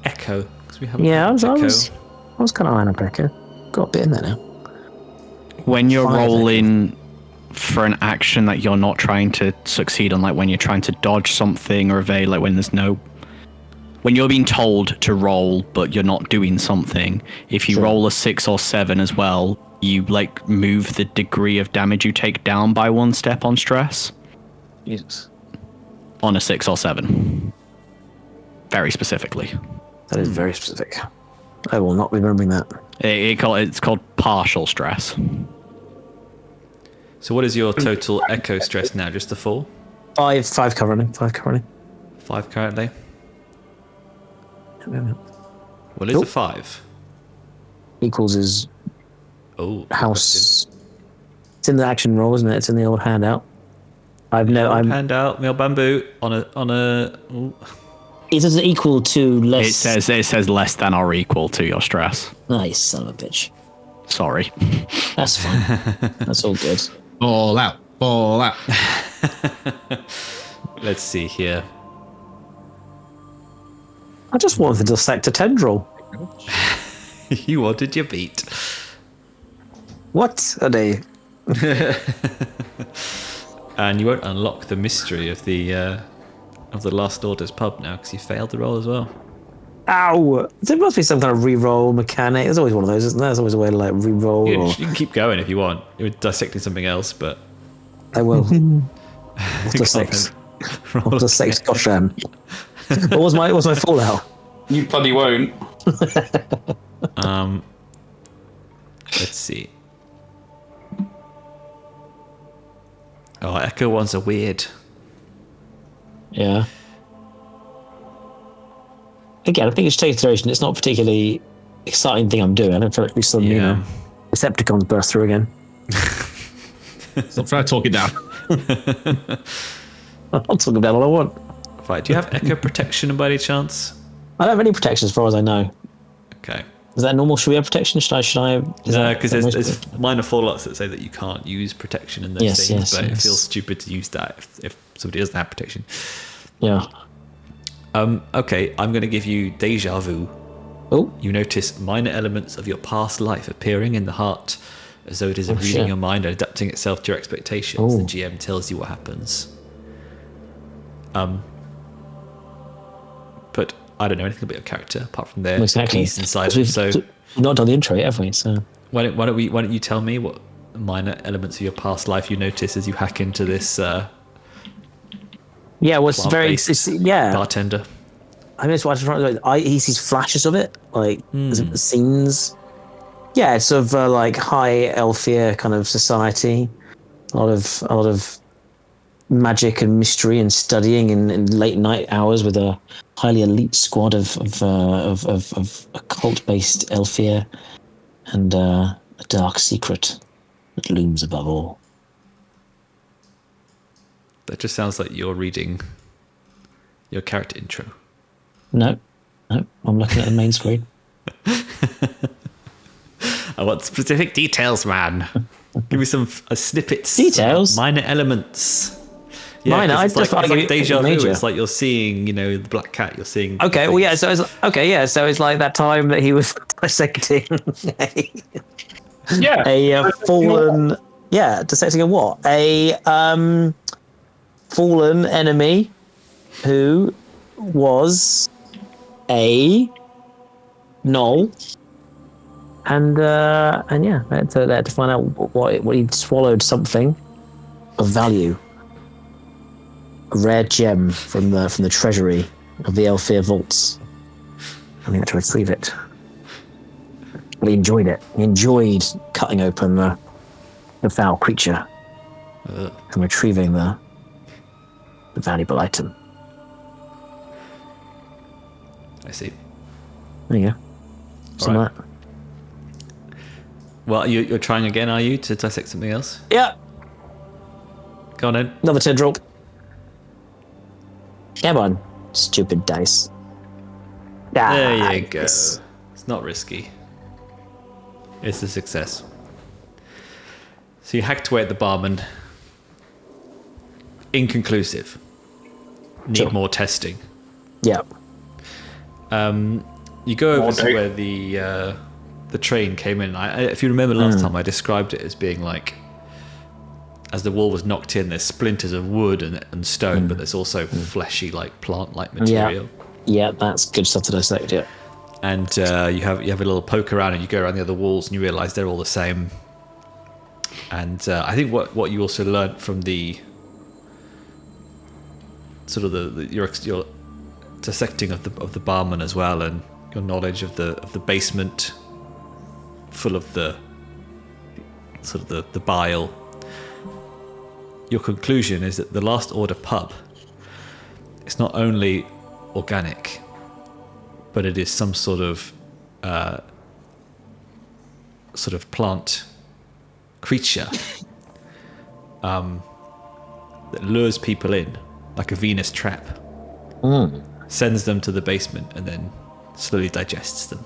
echo, because we have. Yeah, I was echo. kind of eyeing up Echo. Got a bit in there now. When you're 5 rolling for an action that you're not trying to succeed on, like when you're trying to dodge something or evade, like when you're being told to roll but you're not doing something, if you roll a 6 or 7 as well, you like move the degree of damage you take down by 1 step on stress. Jesus. On a 6 or 7. Very specifically. That is very specific. I will not be remembering that. It's called partial stress. So what is your total echo stress now? Just the 4? 5 currently. 5 currently. 5 currently. Nope. Well, it's a 5. Equals is Oh, house. It's in the action roll, isn't it? It's in the old handout. I'm handout, meal bamboo on a. Ooh. It doesn't equal to less. It says less than or equal to your stress. Nice son of a bitch. Sorry. That's fine. That's all good. Fall out. Fall out. Let's see here. I just wanted to dissect a tendril. You wanted your beat. What are they? And you won't unlock the mystery of the Last Order's pub now because you failed the roll as well. Ow! There must be some kind of re-roll mechanic. There's always one of those, isn't there? There's always a way to like re-roll. You can keep going if you want. You're dissecting something else, but I will. What's the 6? What's the 6? Goshan. What was my fallout? You bloody won't. Let's see. Oh, echo ones are weird. Yeah. Again, I think it's take consideration. It's not a particularly exciting thing I'm doing. I don't feel like we suddenly, Decepticons burst through again. Stop trying to talk it down. I'll talk about all I want. Right, do you have echo protection by any chance? I don't have any protection as far as I know. Okay. Is that normal? Should we have protection? Should I? No, because there's minor fallouts that say that you can't use protection in those things, but it feels stupid to use that if somebody doesn't have protection. Yeah. Okay, I'm going to give you deja vu. Oh. You notice minor elements of your past life appearing in the heart, as though it is reading your mind and adapting itself to your expectations. The GM tells you what happens. But I don't know anything about your character apart from their piece inside them. So we've not done the intro yet, have we? So why don't you tell me what minor elements of your past life you notice as you hack into this? Bartender. I mean, it's what he sees flashes of it, like scenes. Yeah, it's sort of like high Aelfir kind of society. A lot of magic and mystery and studying in late night hours with a highly elite squad of occult-based Aelfir, and a dark secret that looms above all. That just sounds like you're reading your character intro. No, I'm looking at the main screen. I want specific details, man. Give me some snippets. Details? Minor elements. Yeah, Minor? It's like deja vu. Major. It's like you're seeing, the black cat. You're seeing. Okay, well, yeah. So it's like that time that he was dissecting a fallen. Yeah, dissecting a what? A fallen enemy who was a Gnoll, and yeah, they had to find out what he'd swallowed, something of value, a rare gem from the treasury of the Aelfir vaults, and he had to retrieve it. But he enjoyed it. He enjoyed cutting open the foul creature and retrieving the valuable item. I see. There you go. Some of that. Well, you're trying again, are you, to dissect something else? Yeah. Go on then. Another tendril. Come on, stupid dice. There you go. It's not risky. It's a success. So you hacked away at the barman. Inconclusive. Need more testing. Yeah. You go over to where the train came in. If you remember last time, I described it as being like, as the wall was knocked in, there's splinters of wood and stone, but there's also fleshy, like plant-like material. Yeah, that's good stuff to dissect. Yeah. And you have a little poke around, and you go around the other walls, and you realise they're all the same. And I think what you also learnt from the sort of your dissecting of the barman as well, and your knowledge of the basement, full of the sort of the bile, your conclusion is that the Last Order pub is not only organic, but it is some sort of plant creature that lures people in like a Venus trap, sends them to the basement, and then slowly digests them.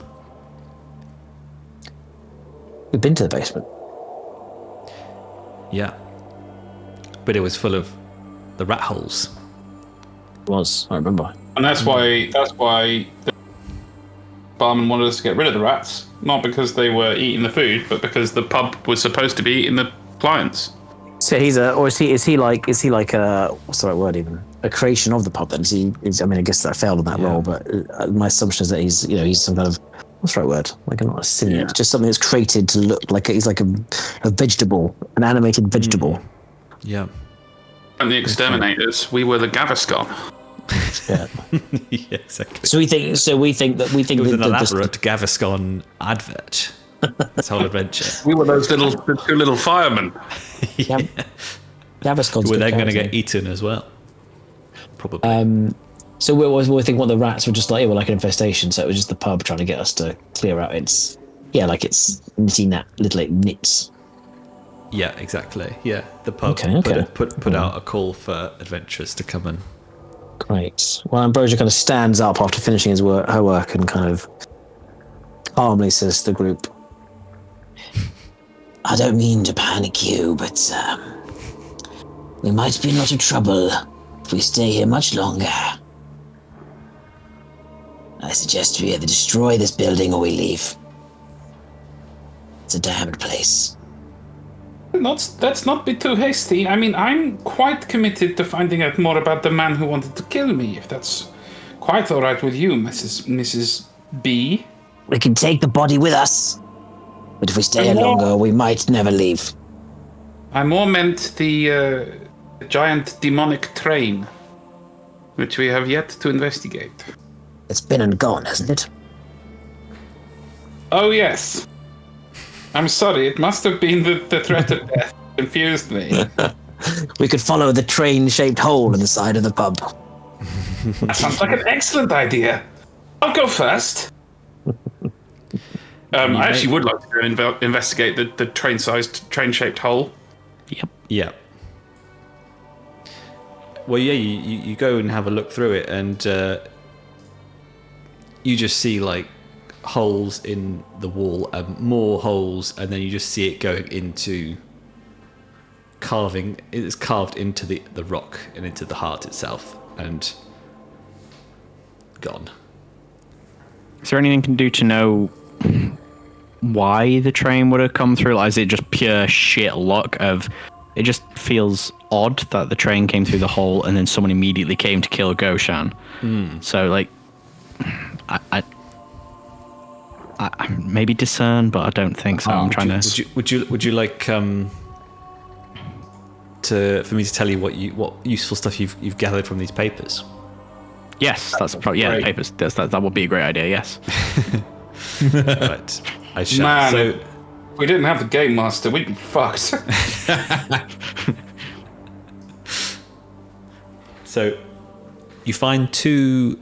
We've been to the basement. Yeah, but it was full of the rat holes. It was, I remember. And that's why the barman wanted us to get rid of the rats, not because they were eating the food, but because the pub was supposed to be eating the clients. So is he like a, what's the right word even? A creation of the pub then? I mean, I guess I failed on that role, but my assumption is that he's some kind of, what's the right word? Like not a symbiote, just something that's created to look like he's like a vegetable, an animated vegetable. Yeah. And the exterminators, we were the Gaviscon. Yeah. Yeah, exactly. So we think It was that an elaborate Gaviscon advert. This whole adventure. We were those two little firemen. Yeah. Gaviscon's Were good they going to character. get eaten as well? Probably. So we thinking what the rats were just like, like an infestation. So it was just the pub trying to get us to clear out its little nits. Yeah, exactly. Yeah, the pub Okay. put out a call for adventurers to come and. Great. Well, Ambrosia kind of stands up after finishing her work and kind of calmly says to the group, I don't mean to panic you, but we might be in a lot of trouble if we stay here much longer. I suggest we either destroy this building or we leave. It's a damned place. Let's not be too hasty. I mean, I'm quite committed to finding out more about the man who wanted to kill me, if that's quite all right with you, Mrs. B. We can take the body with us, but if we stay here longer, we might never leave. I more meant the giant demonic train, which we have yet to investigate. It's been and gone, hasn't it? Oh, yes. I'm sorry, it must have been the threat of death that confused me. We could follow the train-shaped hole in the side of the pub. That sounds like an excellent idea. I'll go first. I actually would like to go and investigate the train-shaped hole. Yep. Yeah. Well, yeah, you go and have a look through it, and you just see like holes in the wall and more holes, and then you just see it going into carving. It's carved into the rock and into the heart itself, and gone. Is there anything you can do to know why the train would have come through? Like, is it just pure shit luck of... It just feels odd that the train came through the hole and then someone immediately came to kill Goshan. So, like... I maybe discern, but I don't think so. I'm trying to... Would you like for me to tell you what useful stuff you've gathered from these papers? Yes, that's probably... Yeah, the papers. That would be a great idea, yes. Right. I shall. Man, So, if we didn't have the game master, we'd be fucked. so you find two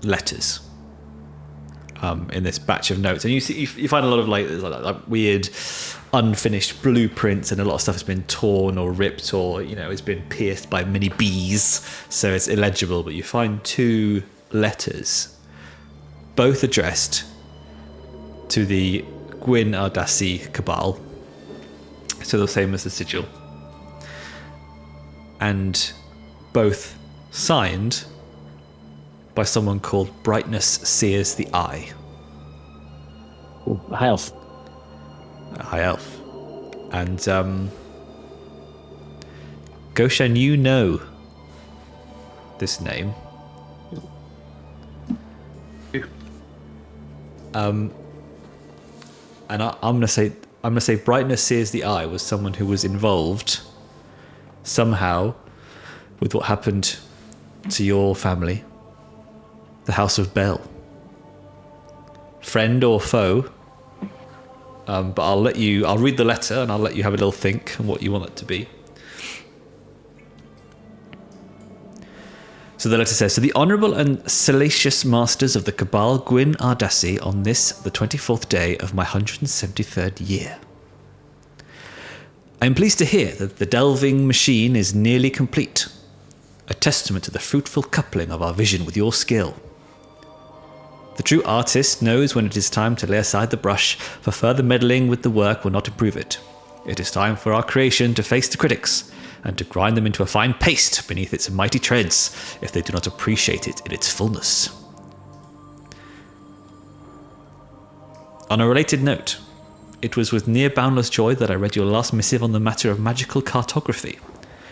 letters in this batch of notes, and you find a lot of like weird unfinished blueprints, and a lot of stuff has been torn or ripped, or it's been pierced by many bees, so it's illegible. But you find two letters, both addressed to the Gwyn Ardassi Cabal, so the same as the sigil, and both signed by someone called Brightness Sears the Eye. Ooh, a high elf. A high elf. And Goshan, you know this name. And I'm gonna say Brightness Sears the Eye was someone who was involved somehow with what happened to your family The House of Bell. Friend or foe? But I'll read the letter and I'll let you have a little think on what you want it to be. So the letter says, to the honourable and salacious masters of the Cabal Gwyn Ardassi on this, the 24th day of my 173rd year. I am pleased to hear that the delving machine is nearly complete, a testament to the fruitful coupling of our vision with your skill. The true artist knows when it is time to lay aside the brush, for further meddling with the work will not improve it. It is time for our creation to face the critics, and to grind them into a fine paste beneath its mighty treads, if they do not appreciate it in its fullness. On a related note, it was with near boundless joy that I read your last missive on the matter of magical cartography,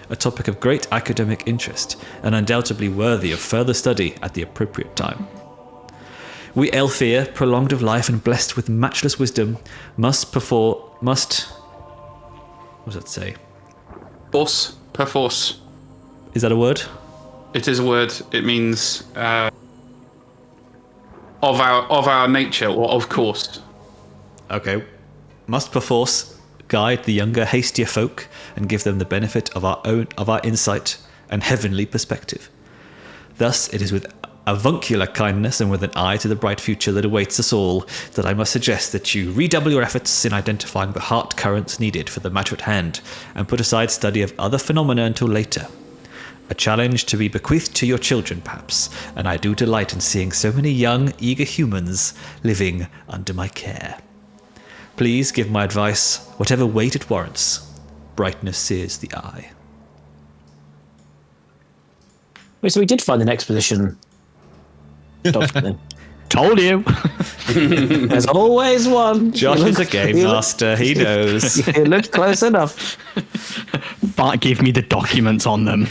a topic of great academic interest, and undoubtedly worthy of further study at the appropriate time. We Aelfir, prolonged of life and blessed with matchless wisdom, must... What does that say? Perforce. Is that a word? It is a word. It means of our nature, or of course. Okay. Must perforce guide the younger, hastier folk and give them the benefit of our insight and heavenly perspective. Thus, it is with avuncular kindness and with an eye to the bright future that awaits us all that I must suggest that you redouble your efforts in identifying the heart currents needed for the matter at hand and put aside study of other phenomena until later. A challenge to be bequeathed to your children, perhaps, and I do delight in seeing so many young, eager humans living under my care. Please give my advice whatever weight it warrants. Brightness sears the eye. Wait, so we did find an exposition document. Told you. There's always one. Josh is a game master. He knows. You looked close enough. But give me the documents on them.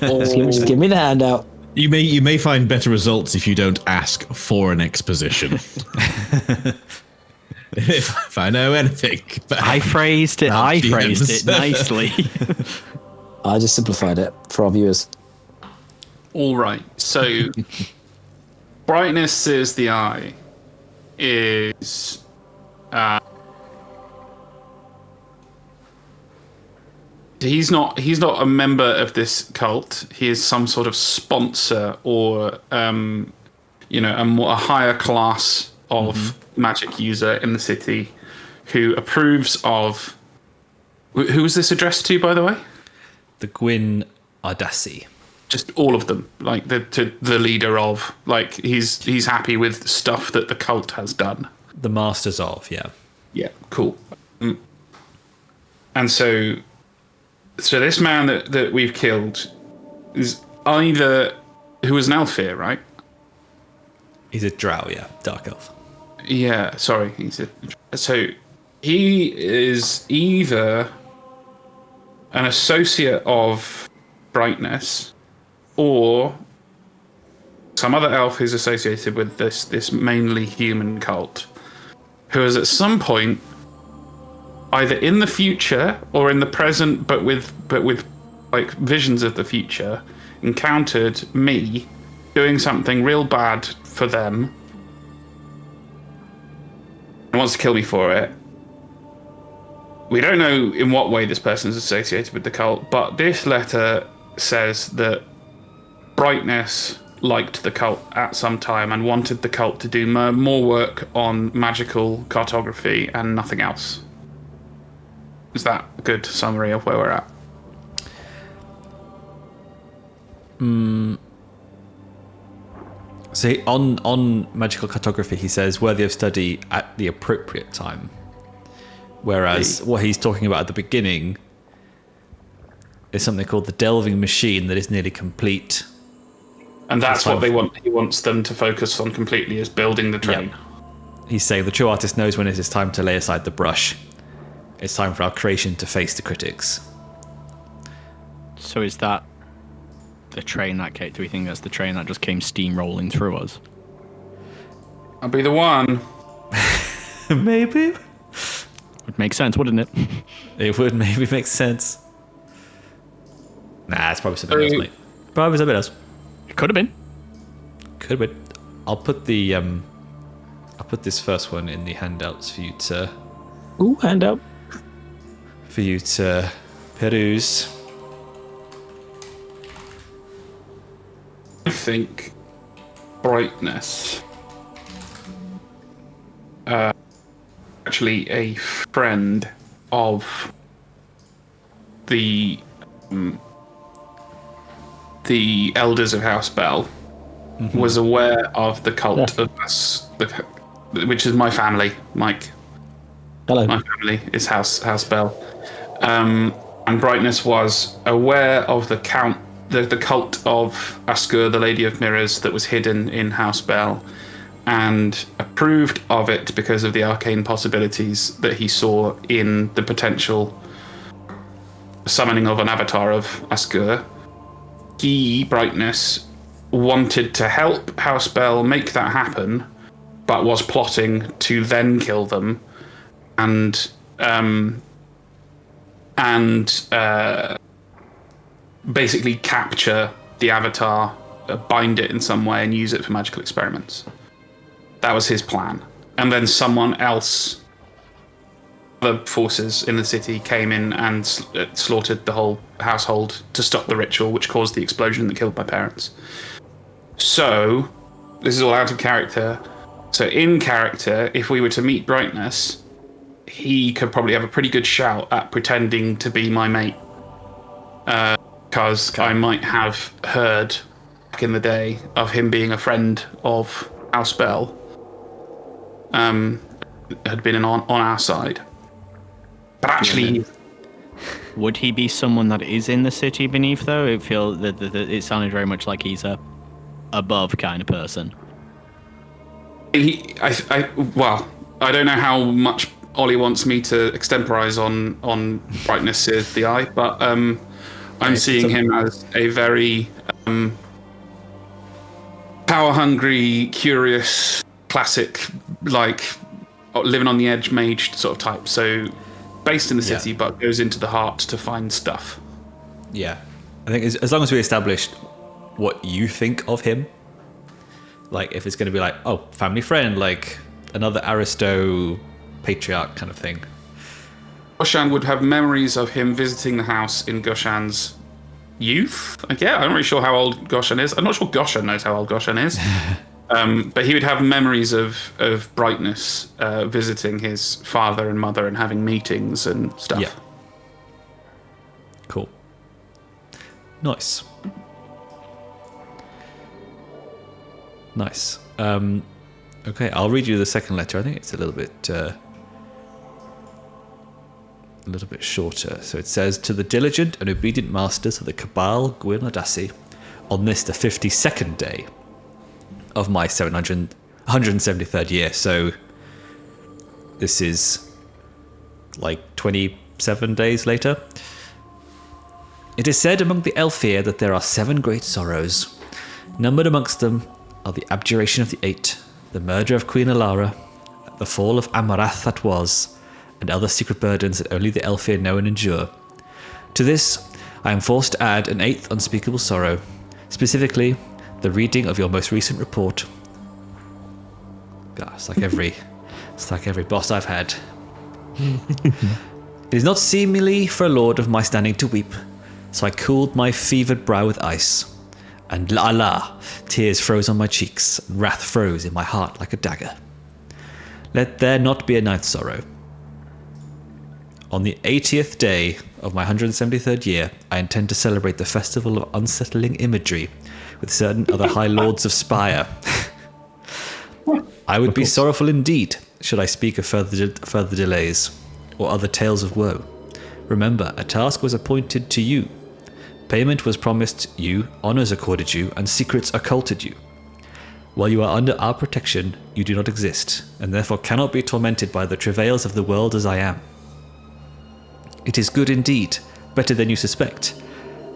Just give me the handout. You may find better results if you don't ask for an exposition. if I know anything. I phrased it nicely. I just simplified it for our viewers. All right. So, brightness sears the eye is he's not a member of this cult. He is some sort of sponsor or a higher class of magic user in the city who approves of. Who was this addressed to, by the way? The Gwyn Ardassi. Just all of them, like the leader of, like he's happy with stuff that the cult has done. The masters of, yeah. Yeah, cool. And so this man that we've killed is either who was an Aelfir, right? He's a drow, yeah, dark elf. Yeah, sorry, so he is either an associate of brightness, or some other elf who's associated with this mainly human cult, who has at some point, either in the future or in the present, but with like visions of the future, encountered me doing something real bad for them and wants to kill me for it. We don't know in what way this person is associated with the cult, but this letter says that Brightness liked the cult at some time and wanted the cult to do more work on magical cartography and nothing else. Is that a good summary of where we're at? So on magical cartography, he says worthy of study at the appropriate time. Whereas what he's talking about at the beginning is something called the delving machine that is nearly complete. And that's what they want. He wants them to focus on completely, is building the train. Yep. He's saying the true artist knows when it is time to lay aside the brush. It's time for our creation to face the critics. So is that the train that came? Do we think that's the train that just came steamrolling through us? I'll be the one. Maybe. Would make sense, wouldn't it? It would maybe make sense. Nah, it's probably something else, mate. Probably something else. It could have been. Wait. I'll put this first one in the handouts for you to Ooh, handout. peruse. I think brightness. Actually, a friend of the elders of House Bell was aware of the cult of us, which is my family, Mike. Hello. My family is House Bell. And Brightness was aware of the cult of Askur, the Lady of Mirrors, that was hidden in House Bell, and approved of it because of the arcane possibilities that he saw in the potential summoning of an avatar of Askur. He, Brightness, wanted to help House Bell make that happen, but was plotting to then kill them and basically capture the avatar, bind it in some way, and use it for magical experiments. That was his plan. And then someone else, other forces in the city, came in and slaughtered the whole household to stop the ritual, which caused the explosion that killed my parents. So, this is all out of character. So in character, if we were to meet Brightness, he could probably have a pretty good shout at pretending to be my mate. Because I might have heard back in the day of him being a friend of House Bell. Had been on our side. But actually... Would he be someone that is in the city beneath, though? It feel that it sounded very much like he's a above kind of person. Well, I don't know how much Olly wants me to extemporize on Brightness is the eye, but I'm seeing him as a very power-hungry, curious, classic, like living on the edge mage sort of type. So based in the city, but goes into the heart to find stuff. Yeah, I think as long as we established what you think of him, like if it's going to be like, oh, family friend, like another aristo patriarch kind of thing. Goshan would have memories of him visiting the house in Goshan's youth. I'm not really sure how old Goshan is. I'm not sure Goshan knows how old Goshan is. But he would have memories of Brightness visiting his father and mother and having meetings and stuff. Yeah. Cool. Nice. Nice. Okay, I'll read you the second letter. I think it's a little bit shorter. So it says, to the diligent and obedient masters of the Cabal Gwyn Odassi, on this the 52nd day of my 173rd year. So this is like 27 days later. It is said among the Aelfir that there are 7 great sorrows. Numbered amongst them are the abjuration of the 8, the murder of Queen Alara, the fall of Amarath that was, and other secret burdens that only the Aelfir know and endure. To this, I am forced to add an 8th unspeakable sorrow, specifically the reading of your most recent report. God, it's like every boss I've had. It is not seemly for a lord of my standing to weep, so I cooled my fevered brow with ice. And la, tears froze on my cheeks, and wrath froze in my heart like a dagger. Let there not be a 9th sorrow. On the 80th day of my 173rd year, I intend to celebrate the festival of unsettling imagery with certain other high lords of Spire. I would be sorrowful indeed should I speak of further delays or other tales of woe. Remember, a task was appointed to you. Payment was promised you, honors accorded you, and secrets occulted you. While you are under our protection, you do not exist, and therefore cannot be tormented by the travails of the world as I am. It is good indeed, better than you suspect,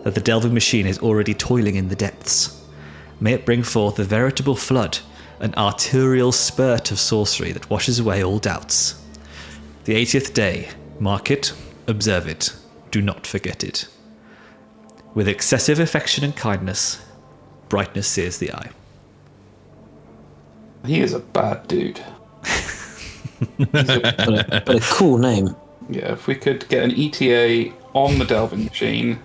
that the delving machine is already toiling in the depths. May it bring forth a veritable flood, an arterial spurt of sorcery that washes away all doubts. The 80th day, mark it, observe it, do not forget it. With excessive affection and kindness, Brightness sears the eye. He is a bad dude. But a cool name. Yeah, if we could get an ETA on the delving machine,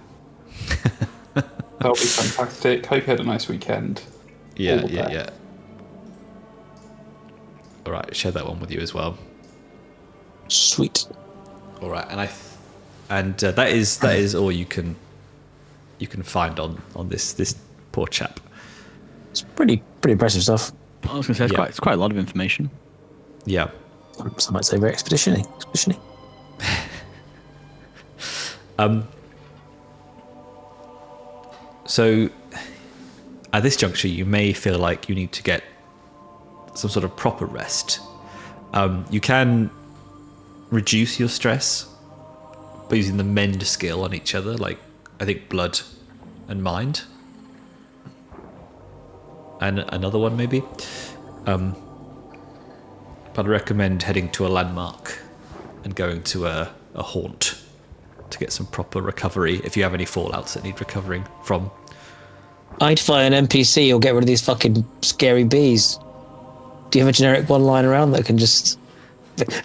that would be fantastic. Hope you had a nice weekend. Yeah. All right, share that one with you as well. Sweet. All right, and that is all you can find on this poor chap. It's pretty impressive stuff. I was going to say it's quite a lot of information. Yeah. Some might say very expeditionary. So at this juncture, you may feel like you need to get some sort of proper rest. You can reduce your stress by using the mend skill on each other, like I think blood and mind. And another one maybe. But I'd recommend heading to a landmark and going to a haunt to get some proper recovery if you have any fallouts that need recovering from. I'd find an NPC or get rid of these fucking scary bees. Do you have a generic one lying around that can just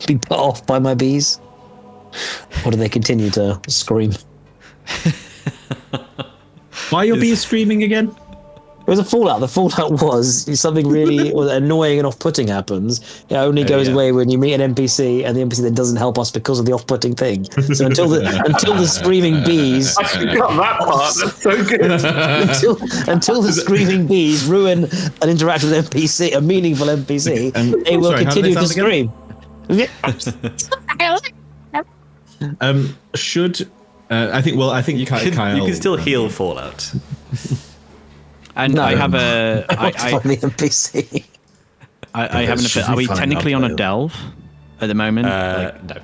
be put off by my bees? Or do they continue to scream? Why are your bees screaming again? It was a fallout. The fallout was something really annoying and off-putting happens. It only goes away when you meet an NPC, and the NPC then doesn't help us because of the off-putting thing. So until the screaming bees, I forgot that part. That's so good. until the screaming bees ruin an interaction with NPC, a meaningful NPC, they will continue to scream. I think you can't. Kael, You can still heal fallout. And No, I have a. I want to find the NPC. I have an. Are we technically on a delve at the moment? No.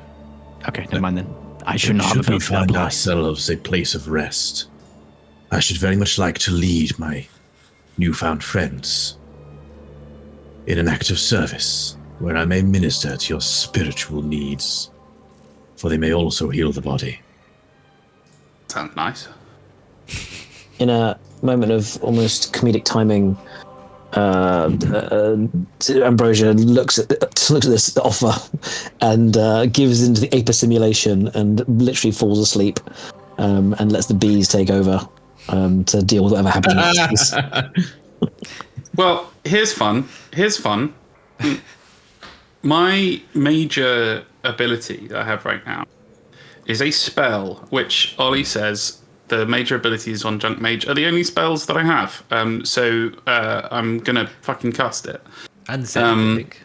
Okay, never mind then. I should not have a Should we build for that find place. ourselves a place of rest? I should very much like to lead my newfound friends in an act of service where I may minister to your spiritual needs, for they may also heal the body. Sounds nice. In a moment of almost comedic timing, Ambrosia looks at this offer and gives into the Apiarist simulation and literally falls asleep, and lets the bees take over to deal with whatever happens. Well, here's fun. My major ability that I have right now is a spell which Olly says the major abilities on Junk Mage are the only spells that I have. So I'm gonna fucking cast it. And Zen, I think.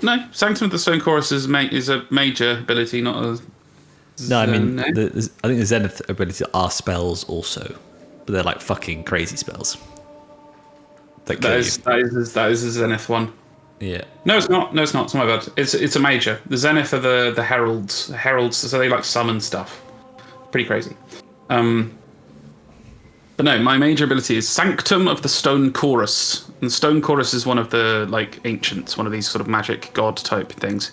No, Sanctum of the Stone Chorus is a major ability, not a. No, I mean, I think the Zenith abilities are spells also, but they're like fucking crazy spells. That is a Zenith one. Yeah. No, it's not. It's not my bad. It's a major. The Zenith are the heralds. Heralds, so they like summon stuff. Pretty crazy. But no, my major ability is Sanctum of the Stone Chorus. And Stone Chorus is one of the like ancients, one of these sort of magic god type things.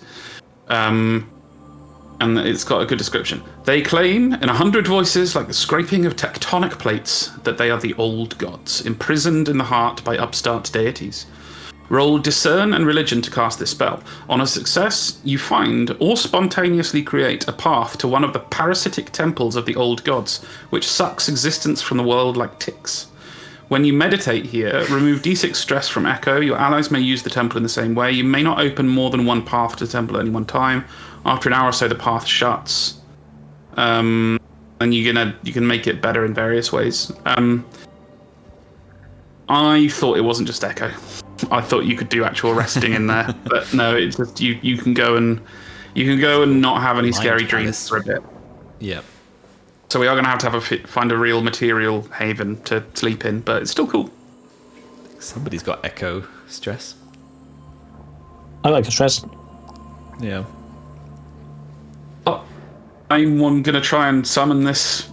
And it's got a good description. They claim in 100 voices, like the scraping of tectonic plates, that they are the old gods, imprisoned in the heart by upstart deities. Roll Discern and Religion to cast this spell. On a success, you find or spontaneously create a path to one of the parasitic temples of the old gods, which sucks existence from the world like ticks. When you meditate here, remove d6 stress from Echo. Your allies may use the temple in the same way. You may not open more than one path to the temple at any one time. After an hour or so, the path shuts. And you can make it better in various ways. I thought it wasn't just Echo. I thought you could do actual resting in there, but no, it's just you can go and not have any scary dreams for a bit. Yeah. So we are going to have find a real material haven to sleep in, but it's still cool. Somebody's got echo stress. I like the stress. Yeah. Oh, I'm going to try and summon this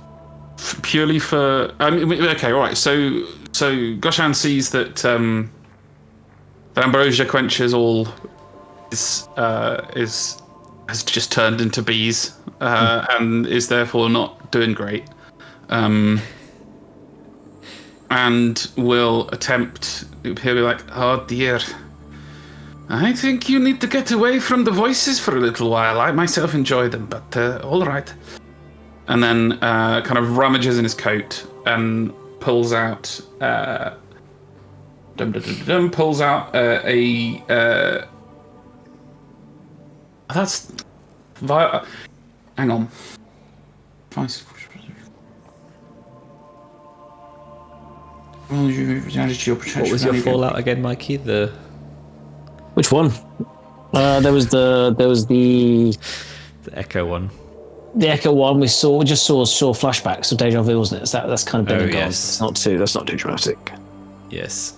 purely for. Okay, all right. So Goshan sees that the Ambrosia-Quenches-Agony has just turned into bees and is therefore not doing great. And and will attempt. He'll be like, "Oh dear, I think you need to get away from the voices for a little while. I myself enjoy them, but all right." And then kind of rummages in his coat and pulls out a that's hang on. What was your fallout again, Mikey? Which one? There was the Echo one. The Echo one. We just saw flashbacks of deja vu, wasn't it? So that's kind of been and gone. Yes. That's not too dramatic. Yes.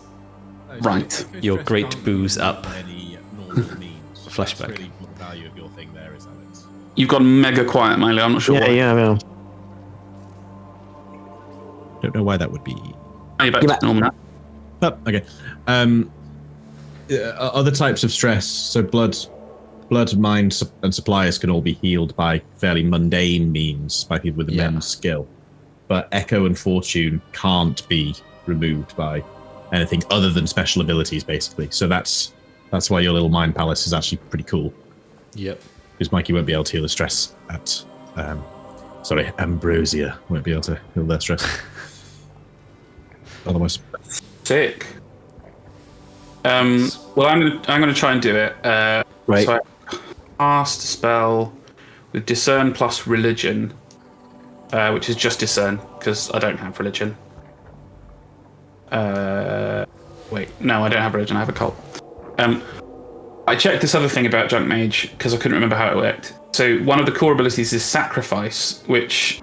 Right. Your great booze up. Any normal means. Flashback. That's really what the value of your thing there is, Alex. You've gone mega quiet, Milo. I'm not sure why. Yeah. Don't know why that would be. Are you back to normal? Oh, okay. Other types of stress. So blood, mind, and supplies can all be healed by fairly mundane means by people with immense skill. But Echo and Fortune can't be removed by anything other than special abilities, basically. So that's why your little mind palace is actually pretty cool. Yep. Because Mikey won't be able to heal the stress at. Ambrosia won't be able to heal their stress. Otherwise. Sick. Well, I'm gonna try and do it. Right. So I cast a spell with Discern plus Religion, which is just Discern because I don't have Religion. Wait, no, I don't have Religion. I have Occult. I checked this other thing about Junk Mage because I couldn't remember how it worked. So one of the core abilities is Sacrifice, which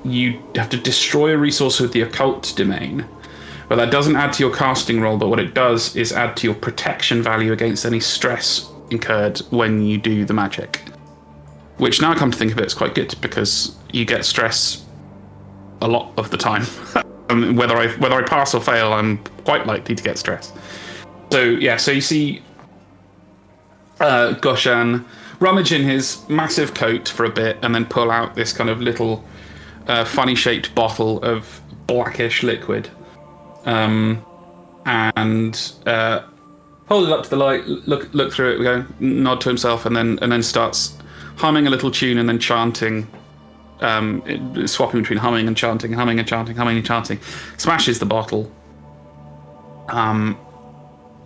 you have to destroy a resource with the Occult domain. Well, that doesn't add to your casting roll, but what it does is add to your protection value against any stress incurred when you do the magic. Which, now I come to think of it, is quite good because you get stress a lot of the time. Whether I pass or fail, I'm quite likely to get stress. So yeah, so you see Goshan rummage in his massive coat for a bit and then pull out this kind of little funny-shaped bottle of blackish liquid. And hold it up to the light, look through it, nod to himself, and then starts humming a little tune and then chanting, swapping between humming and chanting, humming and chanting. Smashes the bottle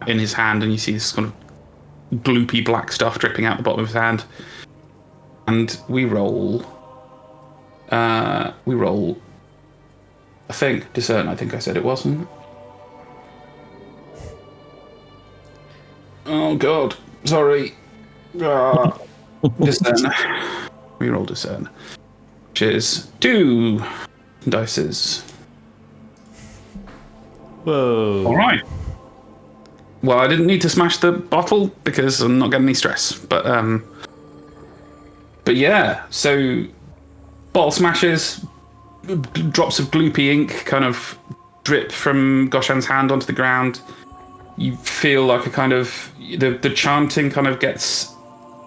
in his hand, and you see this kind of gloopy black stuff dripping out the bottom of his hand. And we roll a thing. Discern, I think I said it wasn't. Oh god, sorry. Discern. We roll Discern. Which is 2 dices. Whoa. Alright. Well, I didn't need to smash the bottle because I'm not getting any stress. But yeah, so bottle smashes, drops of gloopy ink kind of drip from Goshan's hand onto the ground. You feel like a kind of the chanting kind of gets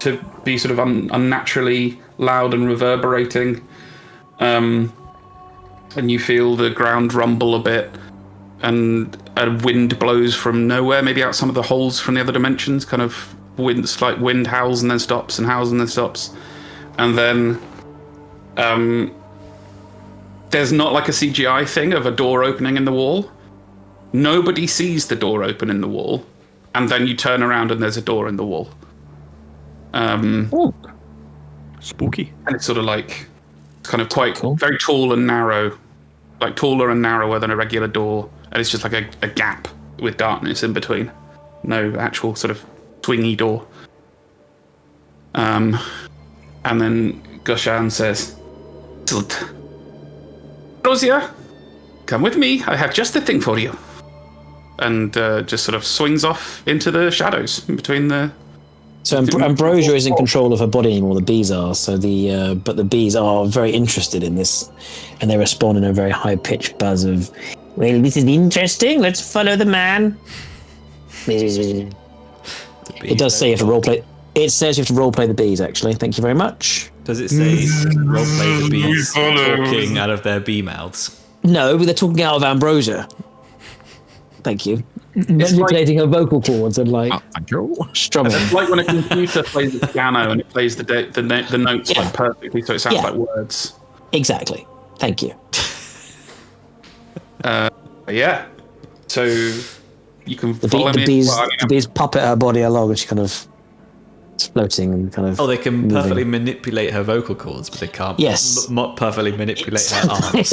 to be sort of unnaturally loud and reverberating, and you feel the ground rumble a bit, and a wind blows from nowhere, maybe out some of the holes from the other dimensions. Kind of wind howls and then stops, and howls and then stops, and then there's not like a CGI thing of a door opening in the wall. Nobody sees the door open in the wall, and then you turn around and there's a door in the wall. Spooky. And it's sort of like, kind of quite very tall and narrow, like taller and narrower than a regular door, and it's just like a gap with darkness in between. No actual sort of swingy door. And then Goshan says, Ambrosia, come with me. I have just the thing for you. And just sort of swings off into the shadows between the. So Ambrosia is in control of her body anymore. The bees are. So but the bees are very interested in this, and they respond in a very high-pitched buzz of, "Well, this is interesting. Let's follow the man." It does say you have to roleplay. It says you have to roleplay the bees. Actually, thank you very much. Does it say roleplay the bees talking out of their bee mouths? No, but they're talking out of Ambrosia. Thank you. Manipulating her vocal cords and like Thank you. strumming. It's like when a computer plays the piano and it plays the notes Yeah. like perfectly, so it sounds Yeah. like words. Exactly. Thank you. But yeah. So you can The, follow me. the bees puppet her body along, and she kind of is floating and kind of. Oh, they can moving. perfectly manipulate her vocal cords, but they can't Yes. perfectly manipulate her arms.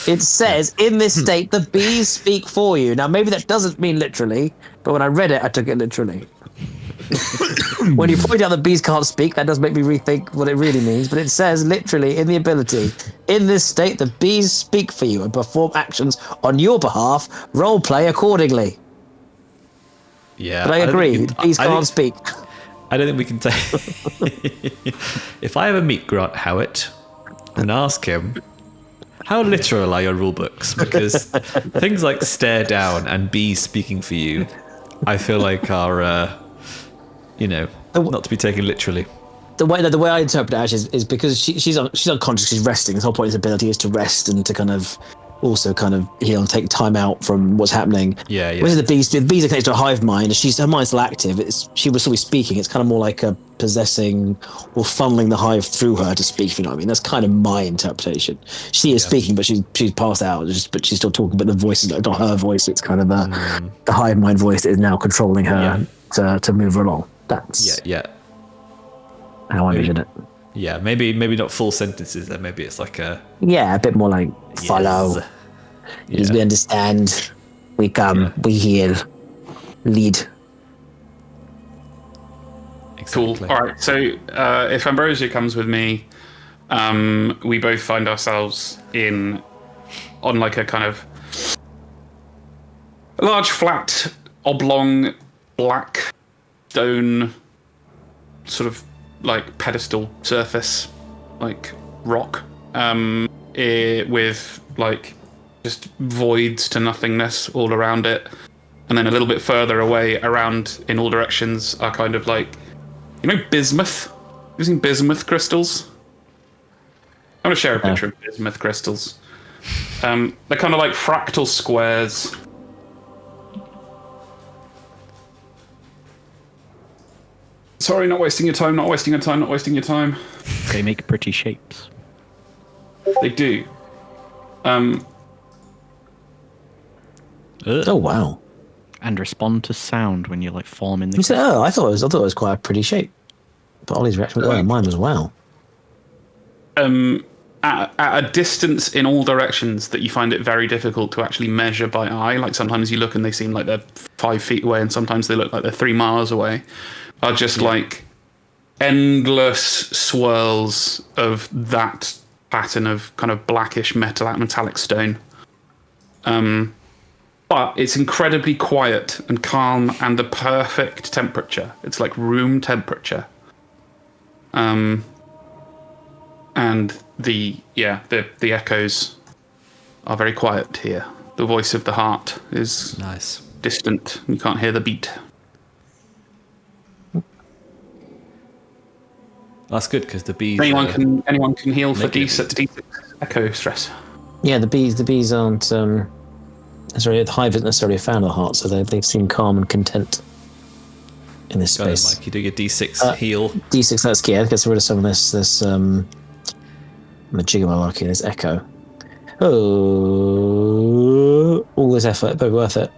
It says, in this state, the bees speak for you. Now, maybe that doesn't mean literally, but when I read it, I took it literally. When you point out that bees can't speak, that does make me rethink what it really means, but it says literally in the ability, in this state, the bees speak for you and perform actions on your behalf, role play accordingly. Yeah, But I don't agree, think bees can't speak. I don't think we can take. If I ever meet Grant Howitt and ask him, how literal are your rule books? Because things like stare down and bees speaking for you, I feel like are, not to be taken literally. The way I interpret it actually is because she's unconscious, she's resting. The whole point of this ability is to rest and to kind of also kind of heal and take time out from what's happening. Yeah. Whereas the bees are connected to a hive mind. Her mind's still active. She will still be speaking. It's kind of more like a possessing or funneling the hive through her to speak. If you know what I mean? That's kind of my interpretation. She is speaking, but she's passed out. But she's still talking. But the voice is not her voice. It's kind of the hive mind voice that is now controlling her to move her along. That's how I envision it. Yeah, maybe not full sentences. Then maybe it's like a a bit more like follow. Yes. We understand. We come. We heal. Lead. Exactly. Cool. All right. So if Ambrosia comes with me, we both find ourselves on like a kind of a large, flat, oblong, black stone, sort of like pedestal surface, like rock, with like just voids to nothingness all around it, and then a little bit further away, around in all directions, are kind of like, bismuth. Have you seen bismuth crystals? I'm gonna share a picture of bismuth crystals. They're kind of like fractal squares. Sorry, not wasting your time. They make pretty shapes. They do. Oh wow! And respond to sound when you like form in the. You said, "Oh, I thought it was quite a pretty shape." But Ollie's reaction was, mine was wow. At a distance in all directions that you find it very difficult to actually measure by eye. Like sometimes you look and they seem like they're 5 feet away, and sometimes they look like they're 3 miles away. Are just like endless swirls of that pattern of kind of blackish metallic stone. But it's incredibly quiet and calm and the perfect temperature. It's like room temperature. And the echoes are very quiet here. The voice of the heart is Nice. distant. You can't hear the beat. That's good because the bees. Anyone can heal for Make it D6 echo stress. Yeah, the bees aren't necessarily the hive isn't necessarily a fan of the heart, so they seem calm and content in this Go ahead, space. Mike. You do your D6 heal. D6, that's key. That gets rid of some of this malarkey, this echo. All this effort, but worth it.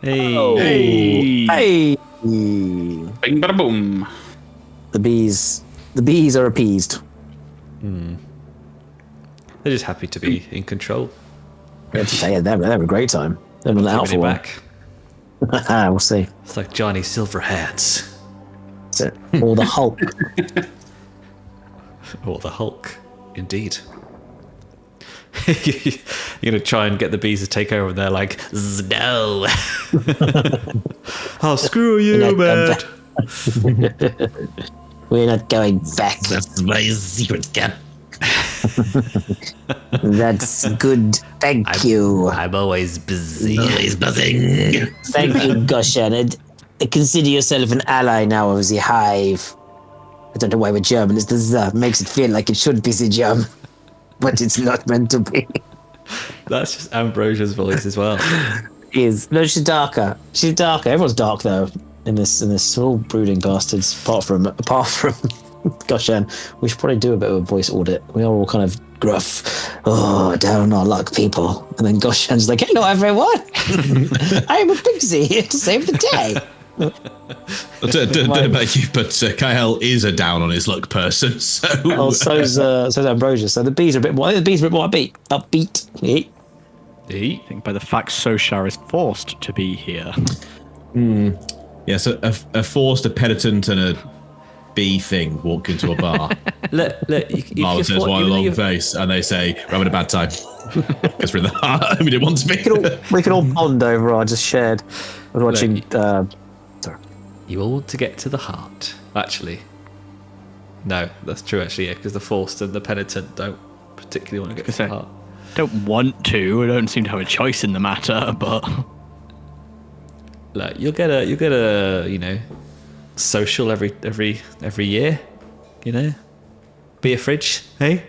Hey. Bing bada boom. The bees are appeased. They're just happy to be in control. They're having a great time. They've been out for a while. Back. We'll see. It's like Johnny Silverhands That's it. Or the Hulk. or the Hulk, indeed. You're gonna try and get the bees to take over, and they're like, "No, I'll screw you, man." We're not going back. That's my secret cap. That's good. Thank you. I'm always busy. He's buzzing. Thank you, Goshan. And consider yourself an ally now of the hive. I don't know why we're German. It makes it feel like it should be the German, but it's not meant to be. That's just Ambrosia's voice as well. No, she's darker. She's darker. Everyone's dark though in this. We're all brooding bastards. Apart from Goshan, we should probably do a bit of a voice audit. We are all kind of gruff. Oh, down on our luck, people. And then Goshan's like, "Hello, everyone. I am a pixie here to save the day." Don't know about you, but Kael is a down on his luck person. So so's Ambrosia. So the bees are a bit more upbeat. E? I think by the fact Soshar is forced to be here. Yeah, so a forced, a penitent, and a bee thing walk into a bar. Look, Milo says, "Why a long face?" And they say, "We're having a bad time." Because we're in the heart. We didn't want to be. We can all bond over our just shared. I was watching. You all want to get to the heart. Actually, no, that's true. Actually, yeah, because the forced and the penitent don't particularly want to get to the heart. Don't want to. I don't seem to have a choice in the matter, but Look, you'll get a social every year. Be a fridge, hey?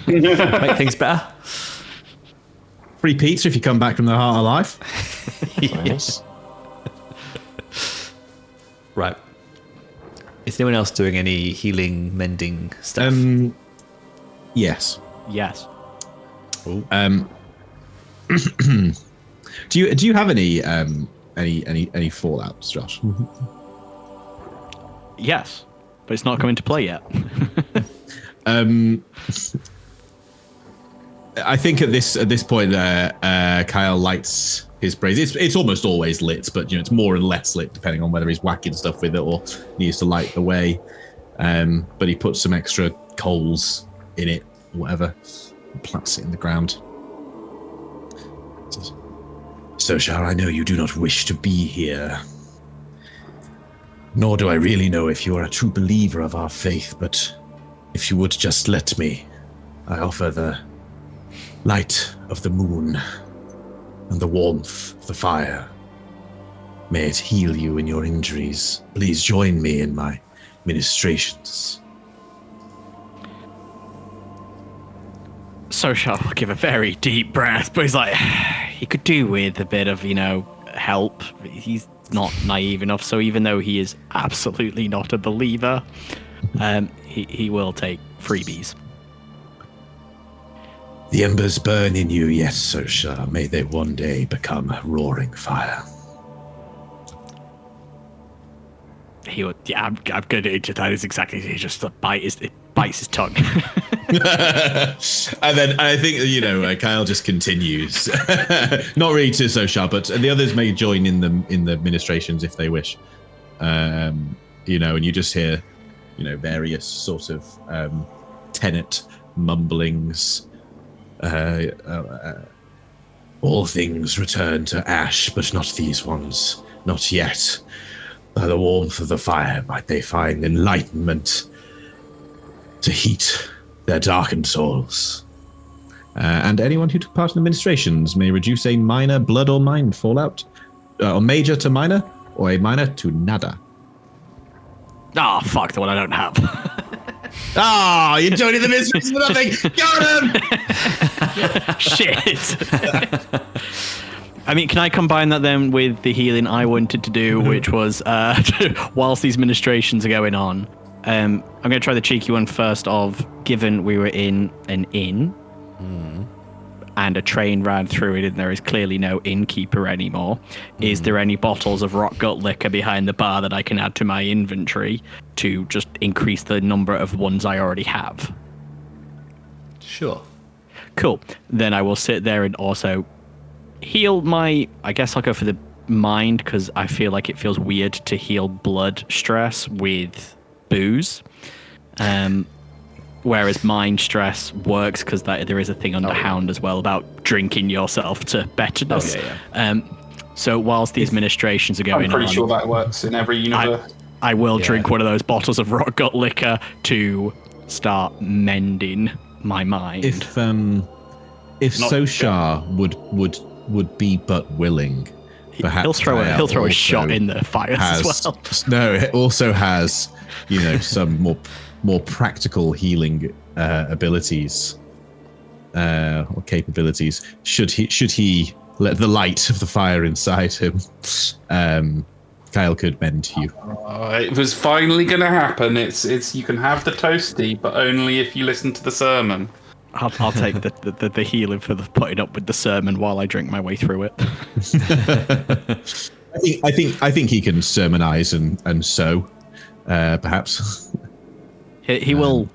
Make things better. Free pizza if you come back from the heart alive. Yes. Right. Is anyone else doing any healing, mending stuff? Yes. yes. Ooh. Do you have any fallouts, Josh? Yes, but it's not coming to play yet. I think at this point, Kael lights his brazier. It's almost always lit, but it's more and less lit depending on whether he's whacking stuff with it or needs to light the way. But he puts some extra coals in it, or whatever, and plants it in the ground. Says, "Soshar, I know you do not wish to be here. Nor do I really know if you are a true believer of our faith, but if you would just let me, I offer the light of the moon and the warmth of the fire. May it heal you in your injuries. Please join me in my ministrations." Soshar will give a very deep breath, but he's like, he could do with a bit of, help. He's not naive enough, so even though he is absolutely not a believer, he will take freebies. The embers burn in you yet, Soshar. May they one day become roaring fire. He would. Yeah, I'm going to. That is exactly. He just bites his tongue. And then I think Kael just continues, not really to Soshar, but the others may join in the ministrations if they wish. And you just hear, various sort of tenet mumblings. All things return to ash, but not these ones, not yet. By the warmth of the fire might they find enlightenment to heat their darkened souls. And anyone who took part in the ministrations may reduce a minor blood or mind fallout, or major to minor, or a minor to nada. Ah, fuck, the one I don't have. You're joining the ministrations for nothing! Got him! Shit. I mean, can I combine that then with the healing I wanted to do, which was whilst these ministrations are going on, I'm going to try the cheeky one first of, given we were in an inn and a train ran through it and there is clearly no innkeeper anymore, is there any bottles of rock gut liquor behind the bar that I can add to my inventory to just increase the number of ones I already have? Sure. Cool. Then I will sit there and also heal my... I guess I'll go for the mind, because I feel like it feels weird to heal blood stress with booze. Whereas mind stress works because there is a thing under Hound as well about drinking yourself to betterness. So whilst these ministrations are going on... I'm pretty sure that works in every universe. I will drink one of those bottles of rock gut liquor to start mending my mind. If Soshar would be but willing, perhaps he'll throw a shot in the fire as well. No, it also has some more practical healing abilities. or capabilities. Should he let the light of the fire inside him, Kael could mend you. It was finally going to happen. It's you can have the toasty, but only if you listen to the sermon. I'll take the healing for the putting up with the sermon while I drink my way through it. I think he can sermonize and sew, perhaps. He will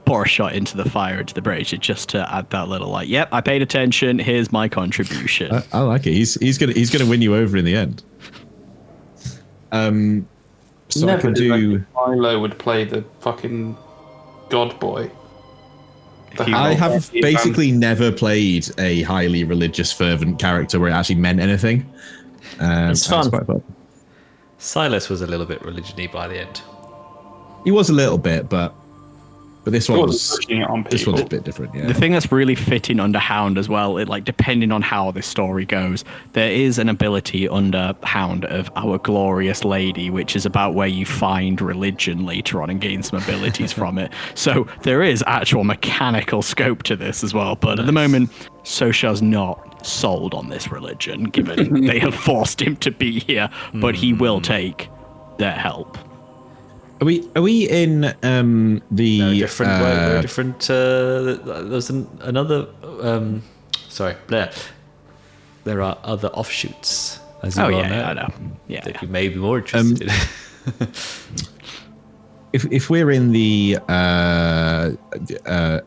pour a shot into the fire, into the brazier, just to add that little like, yep, I paid attention. Here's my contribution. I like it. He's gonna win you over in the end. So Never I can did do. think Milo would play the fucking god boy. I have basically never played a highly religious, fervent character where it actually meant anything. It's fun. Quite fun. Silas was a little bit religion-y by the end. He was a little bit, but this one was pushing it on this one's a people. bit different. Yeah. The thing that's really fitting under Hound as well, it like depending on how this story goes, there is an ability under Hound of Our Glorious Lady, which is about where you find religion later on and gain some abilities from it. So there is actual mechanical scope to this as well. But at the moment, Soshar's not sold on this religion, given they have forced him to be here, but he will take their help. Are we in the No, different. We're different. There's another. Sorry, Blair. There are other offshoots, as you well know. I know. Yeah. That you may be more interested in. if we're in the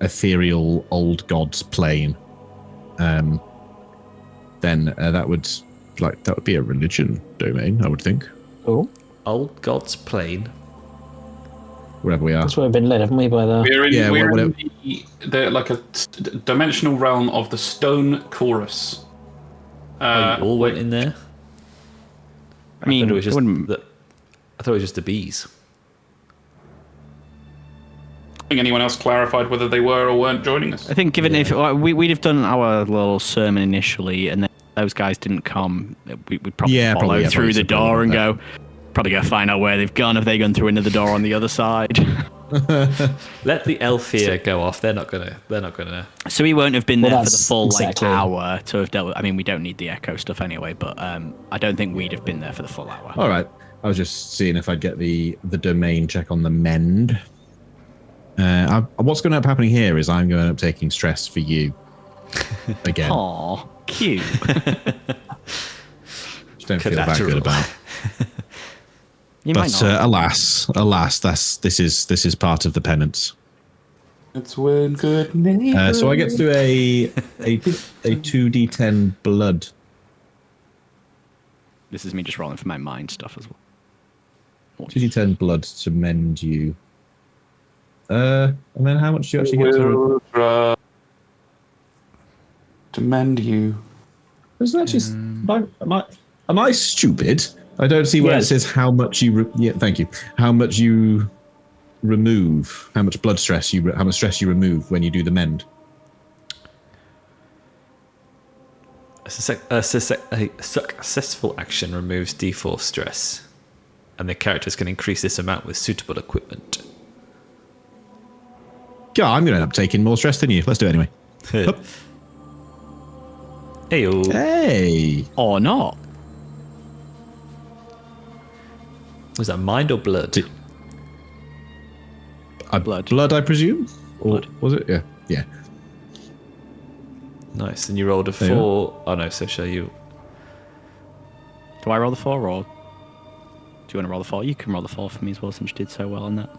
ethereal old gods plane, then that would be a religion domain, I would think. Oh, Old God's Plane. Wherever we are. that's where we've been led, haven't we? By the We're in the like a dimensional realm of the Stone Chorus. You all went in there. I mean, I thought it was just wouldn't- I thought it was just the bees. I think anyone else clarified whether they were or weren't joining us. I think given if we'd have done our little sermon initially, and then those guys didn't come, we'd probably follow through the door and go. Probably go find out where they've gone. Have they gone through another door on the other side? Let the Aelfir go off. They're not gonna. So we won't have been there for the that's full exactly. hour to have dealt with. I mean, we don't need the echo stuff anyway, but I don't think we'd have been there for the full hour. All right. I was just seeing if I'd get the domain check on the mend. What's going to end up happening here is I'm going to end up taking stress for you again. Aw, cute. Just don't feel that good about it. You might But not. alas, this is part of the penance. It's when good neighbors. So I get to do a 2d10 blood. This is me just rolling for my mind stuff as well. 2d10 blood to mend you. And then how much do you actually get to? Will try to mend you. Is that just am I stupid? I don't see where it says how much you. Thank you. How much you remove? How much blood stress you? How much stress you remove when you do the mend? A successful action removes D4 stress, and the characters can increase this amount with suitable equipment. Yeah, I'm going to end up taking more stress than you. Let's do it anyway. Hup. Heyo. Hey. Or not. Was that mind or blood? Blood. Blood, I presume? Or Blood. was it? Yeah. Yeah. Nice. And you rolled a There you 4. Oh no, so shall you? Do I roll the 4 or do you want to roll the 4? You can roll the 4 for me as well since you did so well on that.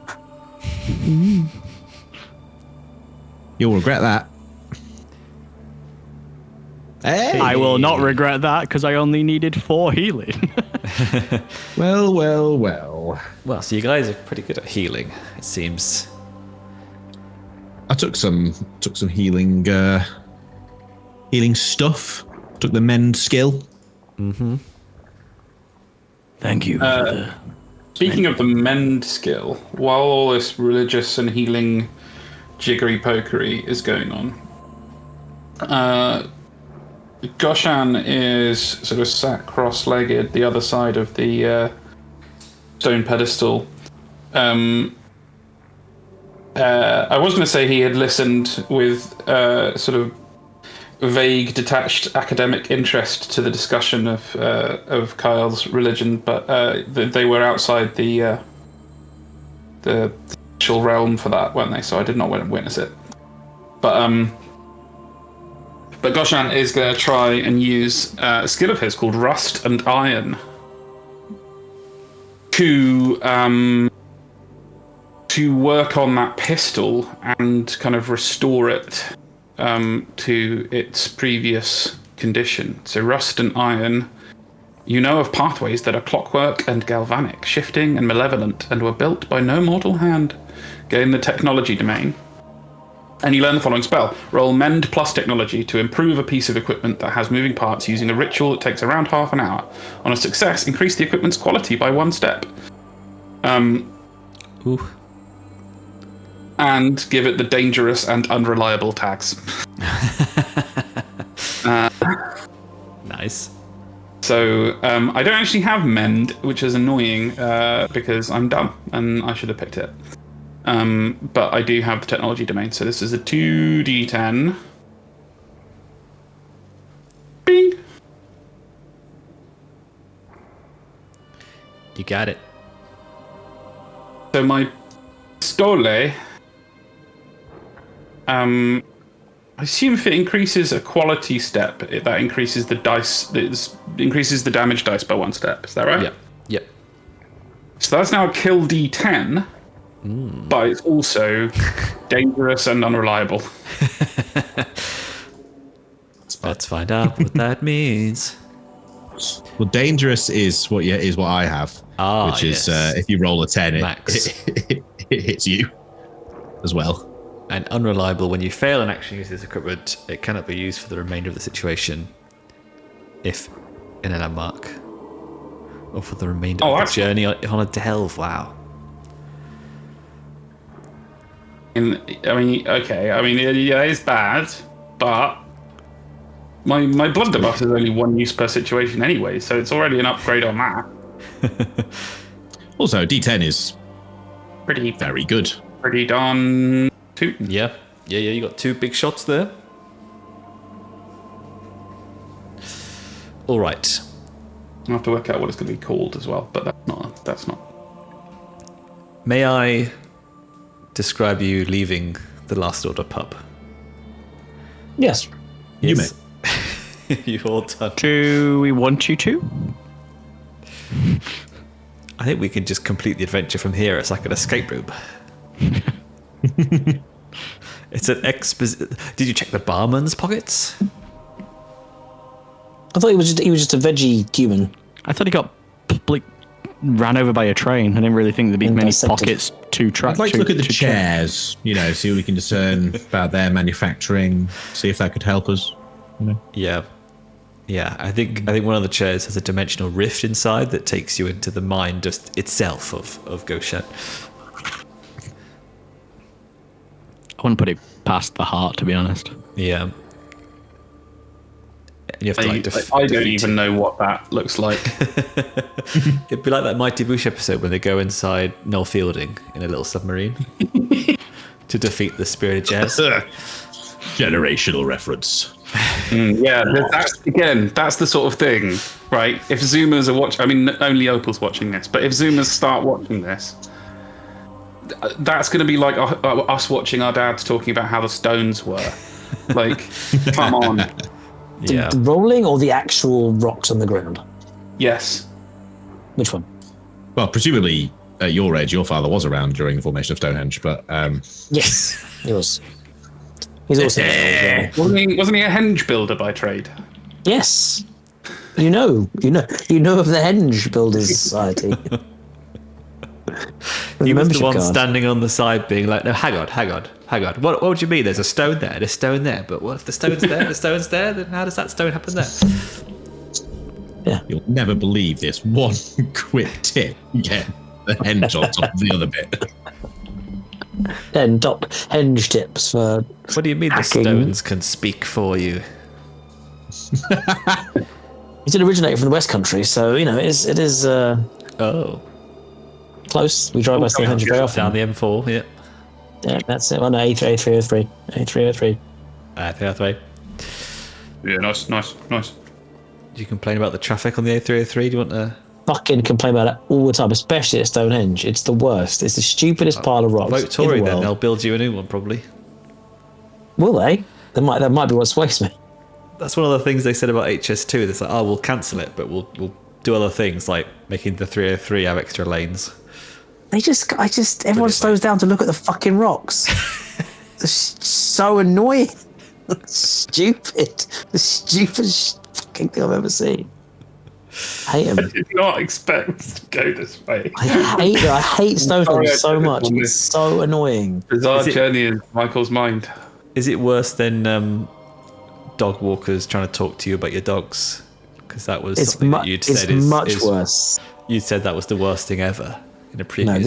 You'll regret that. Hey. I will not regret that because I only needed 4 healing. Well. Well, so you guys are pretty good at healing, it seems. I took some healing healing stuff. Took the mend skill. Thank you. Speaking of the mend skill, while all this religious and healing jiggery pokery is going on, Goshan is sort of sat cross-legged the other side of the stone pedestal, I was going to say he had listened with sort of vague, detached academic interest to the discussion of Kael's religion, but they were outside the actual realm for that, weren't they? So I did not witness it. But Goshan is going to try and use a skill of his called Rust and Iron to work on that pistol and kind of restore it to its previous condition. So Rust and Iron, you know of pathways that are clockwork and galvanic, shifting and malevolent, and were built by no mortal hand. Gain the technology domain. And you learn the following spell. Roll Mend plus Technology to improve a piece of equipment that has moving parts using a ritual that takes around half an hour. On a success, increase the equipment's quality by 1 step. Ooh. And give it the dangerous and unreliable tags. Nice. So I don't actually have Mend, which is annoying because I'm dumb and I should have picked it. But I do have the technology domain, so this is a 2d10. Bing! You got it. So my pistole, I assume if it increases a quality step, that increases the dice, increases the damage dice by 1 step. Is that right? Yep. Yep. So that's now a kill d10. But it's also dangerous and unreliable. Let's find out what that means. Well, dangerous is what I have, which is yes. if you roll a 10, Max. it hits you as well. And unreliable, when you fail an action use this equipment, it cannot be used for the remainder of the situation if in a landmark, or for the remainder of the journey on a delve. Wow. Yeah, it's bad, but my blunderbuss is only 1 use per situation anyway, so it's already an upgrade on that. Also, D10 is Pretty very good. Pretty darn tootin'. Yeah. You got 2 big shots there. All right. I'll have to work out what it's going to be called as well, but that's not. May I describe you leaving the Last Order pub? Yes. You may. You all done. Do we want you to? I think we can just complete the adventure from here. It's like an escape room. It's an Did you check the barman's pockets? I thought he was just a veggie human. I thought he got ran over by a train. I didn't really think there'd be many Dissected. pockets to track. I'd like to look at the chairs, see what we can discern about their manufacturing, see if that could help us. Yeah. I think one of the chairs has a dimensional rift inside that takes you into the mind just itself of Goshan. I wouldn't put it past the heart, to be honest. Yeah. And you have to I don't even know what that looks like. It'd be like that Mighty Boosh episode when they go inside Noel Fielding in a little submarine to defeat the spirited jazz. Generational reference. Yeah, that's the sort of thing, right? If Zoomers are watching, I mean, only Opal's watching this, but if Zoomers start watching this, that's going to be like us watching our dads talking about how the Stones were. Like, come on. Yeah. The rolling or the actual rocks on the ground? Yes. Which one? Well, presumably at your age, your father was around during the formation of Stonehenge, but Yes, he was. He's also Wasn't he a henge builder by trade? Yes. You know of the Henge Builders Society. He was the one standing on the side being like, no, hang on. What would you mean? There's a stone there, there's a stone there, but what if the stone's there, the stone's there, then how does that stone happen there? Yeah. You'll never believe this one quick tip. Yeah, the henge on top of the other bit. 10 top henge tips for What do you mean hacking. the stones can speak for you? It did originate from the West Country, so it is Oh. close. We drive by Stonehenge very often. Down the M4, yeah. Yeah, that's it. Oh no, A303. A303. 303. Yeah, nice. Do you complain about the traffic on the A303? Do you want to Fucking complain about it all the time, especially at Stonehenge. It's the worst. It's the stupidest pile of rocks. vote Tory? in the Then world. they'll build you a new one probably. Will they? That might be what sways me. That's one of the things they said about HS2. It's like, oh, we'll cancel it, but we'll do other things like making the 303 have extra lanes. Everyone slows down to look at the fucking rocks. It's so annoying. Stupid. The stupidest fucking thing I've ever seen. I hate I them. did not expect us to go this way. I hate Stonehenge so much. on It's this. so annoying. Bizarre journey in Michael's mind. Is it worse than dog walkers trying to talk to you about your dogs? Because that was something that you'd said it's much worse. You said that was the worst thing ever in a previous. No,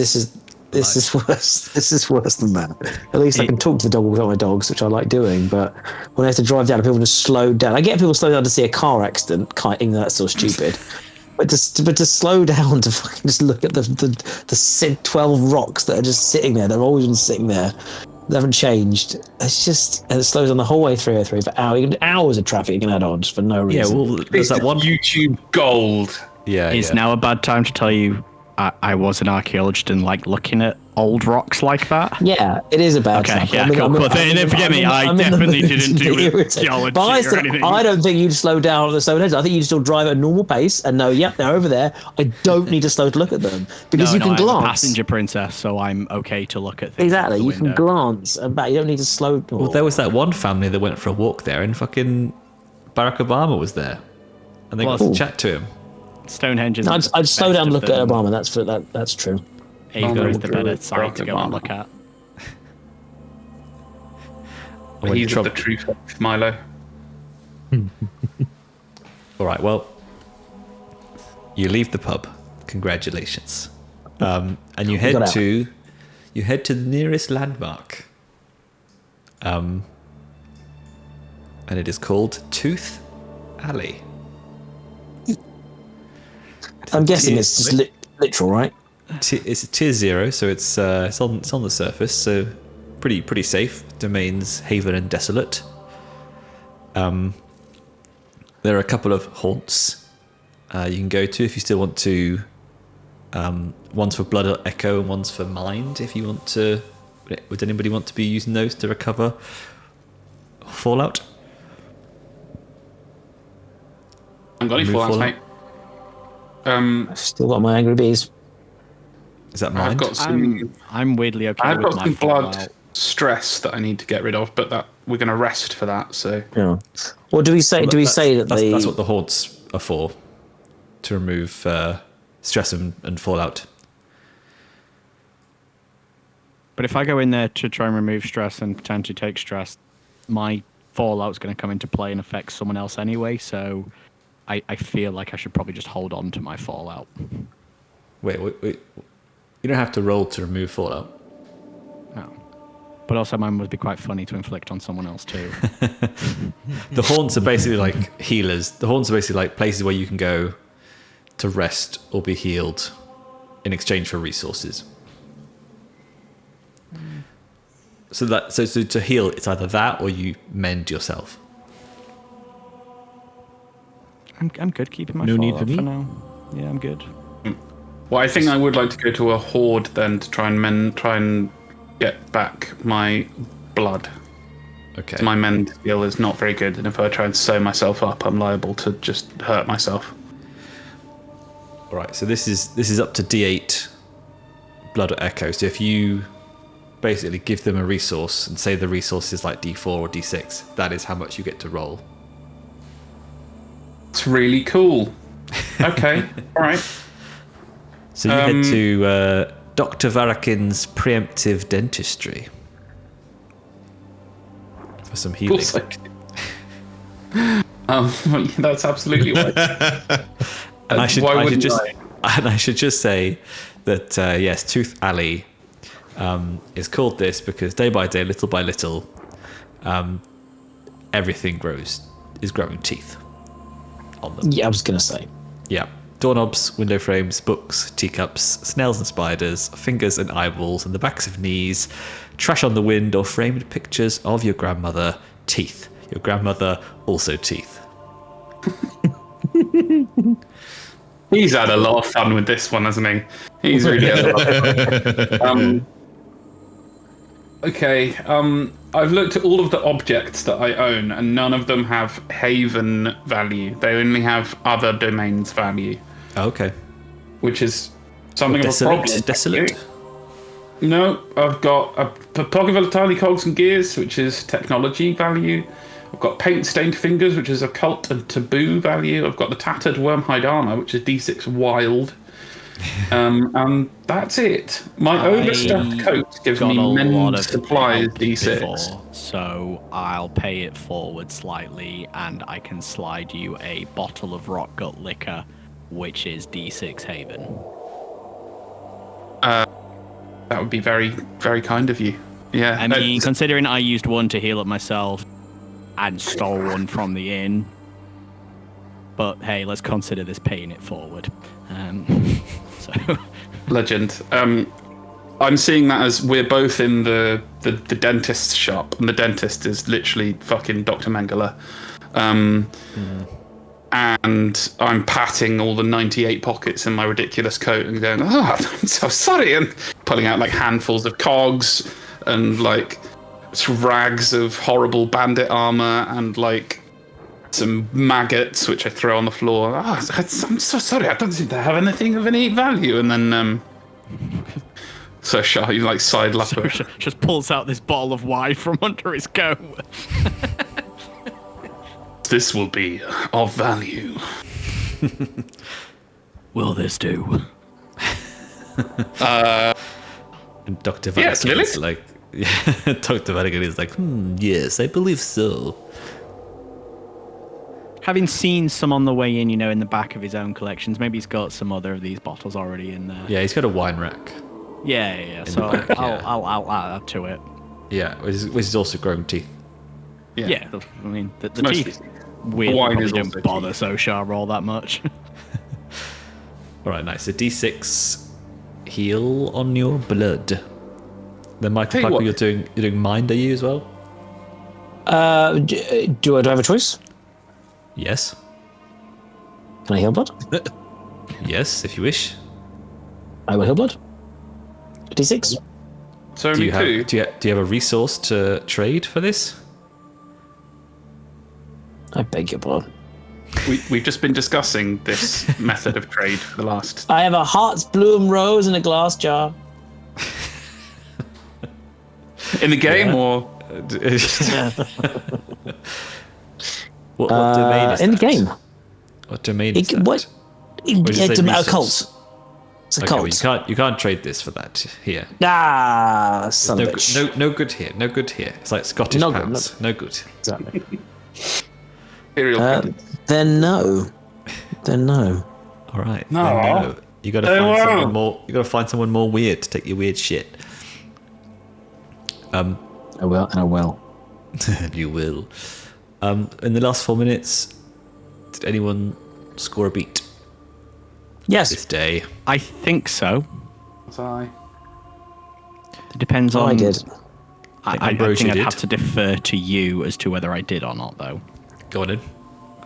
this is worse. This is worse than that. At least I can talk to the dog about my dogs, which I like doing. But when I have to drive down, people just slow down. I get people slow down to see a car accident, kiting. That's so stupid. But to slow down to fucking just look at the 12 rocks that are just sitting there. They're always been sitting there. They haven't changed. It's just, and it slows on the whole way 303 for hours. You can hours of traffic you can add on just for no Yeah, reason. well, there's that one. YouTube gold. Yeah, Is now a bad time to tell you I was an archaeologist and like looking at old rocks like that? Yeah, it is a bad Okay, time. yeah, cool. Then forget me. I definitely didn't do geology But or anything. I don't think you'd slow down at the Stonehenge. I think you'd still drive at a normal pace and know, yep, they're over there. I don't need to slow to look at them because you can I'm a glance. passenger princess, so I'm okay to look at things. Exactly, out the you can window. glance and back. You don't need to slow. Well, there was that one family that went for a walk there, and fucking Barack Obama was there, and they got to chat to him. Stonehenge is. I'd slow down and look at Obama. That's true. Aelvir is the better Druid, site to go Obama. and look at. When He's Trump- the true faith, Milo. All right, well, you leave the pub. Congratulations, and you got head out. to the nearest landmark, and it is called Tooth Alley. I'm guessing it's just literal, right? It's a tier 0, so it's on the surface, so pretty safe. Domains Haven and Desolate. There are a couple of haunts you can go to if you still want to. One's for Blood Echo and one's for Mind. If you want to, would anybody want to be using those to recover Fallout? I've got any Move fallouts, forward. mate. I've still got my angry bees. Is that I've Mind? got some. I'm weirdly okay I've with got my some blood Fallout. stress that I need to get rid of, but that we're going to rest for that. So Yeah. Well, do we say that that's what the haunts are for, to remove stress and fallout. But if I go in there to try and remove stress and potentially take stress, my Fallout's going to come into play and affect someone else anyway. So I feel like I should probably just hold on to my Fallout. Wait. You don't have to roll to remove fallout. No. But also, mine would be quite funny to inflict on someone else too. The haunts are basically like healers. The haunts are basically like places where you can go to rest or be healed in exchange for resources. So to heal, it's either that or you mend yourself. I'm good keeping my No need Fallout for me? now. Yeah, I'm good. Well, I think I would like to go to a horde then to try and get back my blood. Okay. My mend skill is not very good, and if I try and sew myself up, I'm liable to just hurt myself. All right. So this is up to D8 blood or echo. So if you basically give them a resource and say the resource is like D4 or D6, that is how much you get to roll. It's really cool. Okay, all right. So you head to Dr. Varakin's preemptive dentistry for some healing. That's absolutely right. And I Why wouldn't I should just say that yes, Tooth Alley is called this because day by day, little by little, everything is growing teeth on them. Yeah, I was gonna say. Yeah. Doorknobs, window frames, books, teacups, snails and spiders, fingers and eyeballs, and the backs of knees, trash on the wind, or framed pictures of your grandmother, teeth. Your grandmother, also teeth. He's had a lot of fun with this one, hasn't he? He's really had a lot of fun. Okay, I've looked at all of the objects that I own, and none of them have haven value. They only have other domains value. Okay. Which is something of a problem. Desolate? No, I've got a pocket of tiny cogs and gears, which is technology value. I've got paint-stained fingers, which is occult and taboo value. I've got the tattered wormhide armor, which is D6 wild. And that's it. My overstuffed coat gives me men's supplies D6. Before, so I'll pay it forward slightly, and I can slide you a bottle of rock gut liquor, which is D6 haven. That would be very, very kind of you. Yeah. I mean, considering I used one to heal up myself and stole one from the inn, but hey, let's consider this paying it forward. So legend. I'm seeing that as we're both in the dentist's shop, and the dentist is literally fucking Dr. Mengele. And I'm patting all the 98 pockets in my ridiculous coat and going, oh, I'm so sorry, and pulling out like handfuls of cogs and like rags of horrible bandit armor and like some maggots which I throw on the floor. Oh, I'm so sorry, I don't seem to have anything of any value. And then Soshar, you like side lapper. Soshar just pulls out this bottle of wine from under his coat. This will be of value. Will this do? And Dr. Vanagan is like, Dr. Vanagan is like, yes, I believe so. Having seen some on the way in, in the back of his own collections, maybe he's got some other of these bottles already in there. Yeah, he's got a wine rack. Yeah. So I'll add to it. Yeah, which is also grown teeth. Yeah, I mean, the teeth weirdly probably don't bother Soshar all that much. All right, nice. So D6 heal on your blood. Then Michael Parker, you're doing mind, are you as well? Do I have a choice? Yes. Can I heal blood? Yes, if you wish. I will heal blood. D6. So do you have a resource to trade for this? I beg your pardon. We've just been discussing this method of trade for the last... I have a heart's bloom rose in a glass jar. In the game, or... What domain is in that? the game. What domain is that? What? Occult. It's a cult. Well, you can't trade this for that here. Son of a bitch. No good here. No good here. It's like Scottish pounds. No good. Exactly. Then no. All right. No. Then no. You got to find someone more. You got to find someone more weird to take your weird shit. I will. You will. In the last 4 minutes, did anyone score a beat? Yes. This day. I think so. Sorry. It depends on. I did. I think I'd have to defer to you as to whether I did or not, though. Go on in.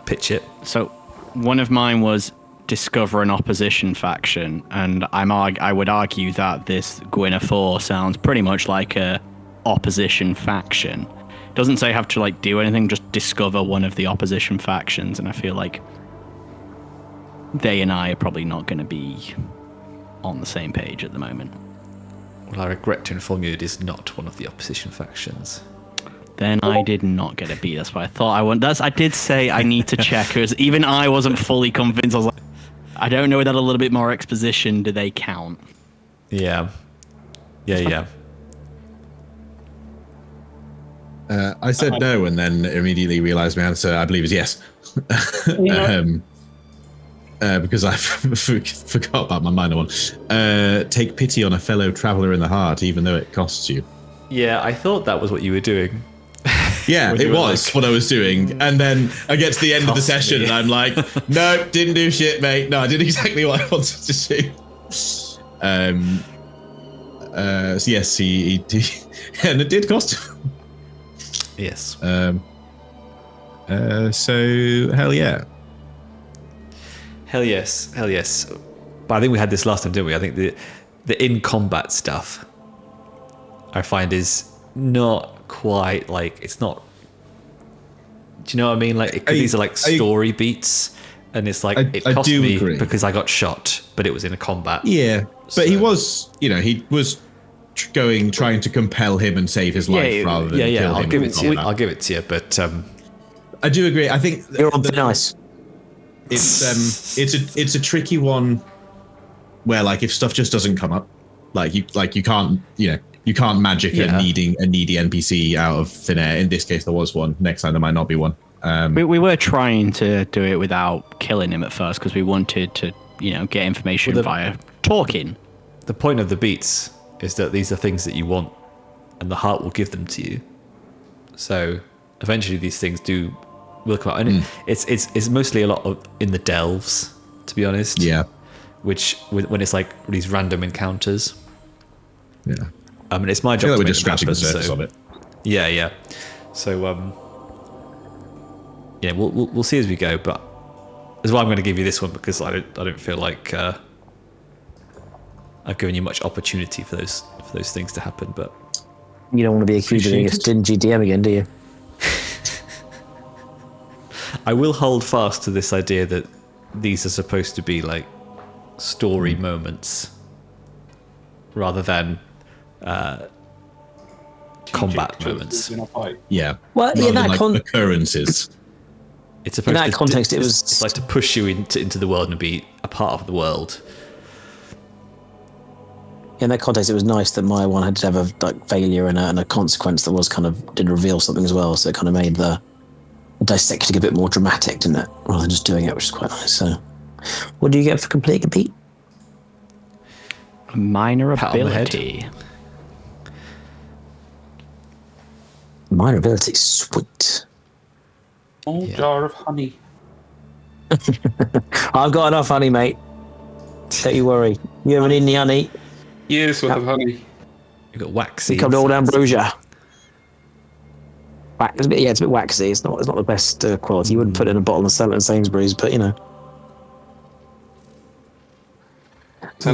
Pitch it. So, one of mine was discover an opposition faction, and I would argue that this Gwynna 4 sounds pretty much like a opposition faction. It doesn't say have to do anything, just discover one of the opposition factions, and I feel like they and I are probably not going to be on the same page at the moment. Well, I regret to inform you it is not one of the opposition factions. Then I did not get a B. That's what I thought I want. I did say I need to check, because even I wasn't fully convinced. I was like, I don't know without a little bit more exposition, do they count? Yeah. I said no, and then immediately realised my answer, I believe, is yes. Because I forgot about my minor one. Take pity on a fellow traveller in the heart, even though it costs you. Yeah, I thought that was what you were doing. Yeah, When it you were was like, what I was doing. And then I get to the end of the Cost session me. and I'm like, no, didn't do shit, mate. No, I did exactly what I wanted to do. So yes, he did, and it did cost him. yes. So hell yeah. Hell yes. Hell yes. But I think we had this last time, didn't we? I think the in combat stuff I find is not quite like, it's not, do you know what I mean? Like, these are like story beats, and it's like, it I cost do me agree. because I got shot, but it was in a combat. Yeah, but he So- was, he was trying to compel him and save his life rather than Yeah, kill I'll him. give in it to you. combat. I'll give it to you, but I do agree. I think You're on thin ice. it's a tricky one where, like, if stuff just doesn't come up, you can't magic Yeah. a needy NPC out of thin air. In this case, there was one. Next time, there might not be one. We were trying to do it without killing him at first because we wanted to, get information via talking. the point of the beats is that these are things that you want, and the heart will give them to you. So eventually, these things will come out, and it's mostly a lot of in the delves, to be honest. Yeah, Which when it's like these random encounters. yeah. I mean, it's my I job feel like to we're make just them scratching the happen, surface so- of it. Yeah. So we'll see as we go, but that's why I'm going to give you this one, because I don't feel like I've given you much opportunity for those things to happen. But You don't want to be accused of being a stingy DM again, do you? I will hold fast to this idea that these are supposed to be like story moments rather than combat moments. In a fight. Yeah. Well, Rather in than, that like, occurrences. It's supposed that to, context, it was- it's like to push you into the world and be a part of the world. In that context, it was nice that my one had to have a failure and a consequence that was did reveal something as well. So it kind of made the dissecting a bit more dramatic, didn't it? Rather than just doing it, which is quite nice. So, what do you get for completing a beat? Minor Pat on the head. ability. Minor ability, sweet. Small jar of honey. I've got enough honey, mate. Don't you worry. You haven't eaten any honey. Years worth of honey. You've got waxy. Become old ambrosia. It's a bit waxy. It's not the best quality. You wouldn't put it in a bottle and sell it in Sainsbury's, but Sell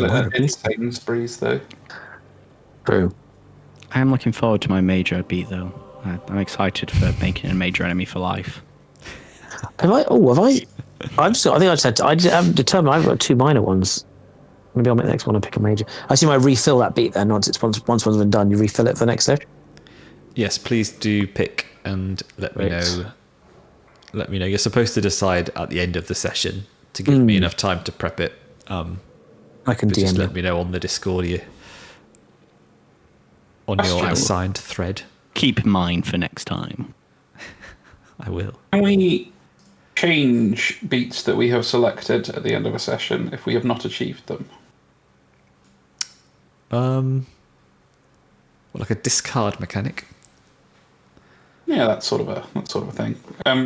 it minor at ability. Sainsbury's, though. True. I am looking forward to my major beat though. I'm excited for making a major enemy for life. Have I? Oh, have I? I haven't determined. I've got 2 minor ones. Maybe I'll make the next one and pick a major. I assume I refill that beat then. Once one's been done, you refill it for the next session. Yes, please do pick and let me Right. know. Let me know. You're supposed to decide at the end of the session to give me enough time to prep it. I can But just DM let you. me know on the Discord on your Question. assigned thread. Keep mine for next time. I will. Can we change beats that we have selected at the end of a session if we have not achieved them? Like a discard mechanic. Yeah, that's sort of a thing.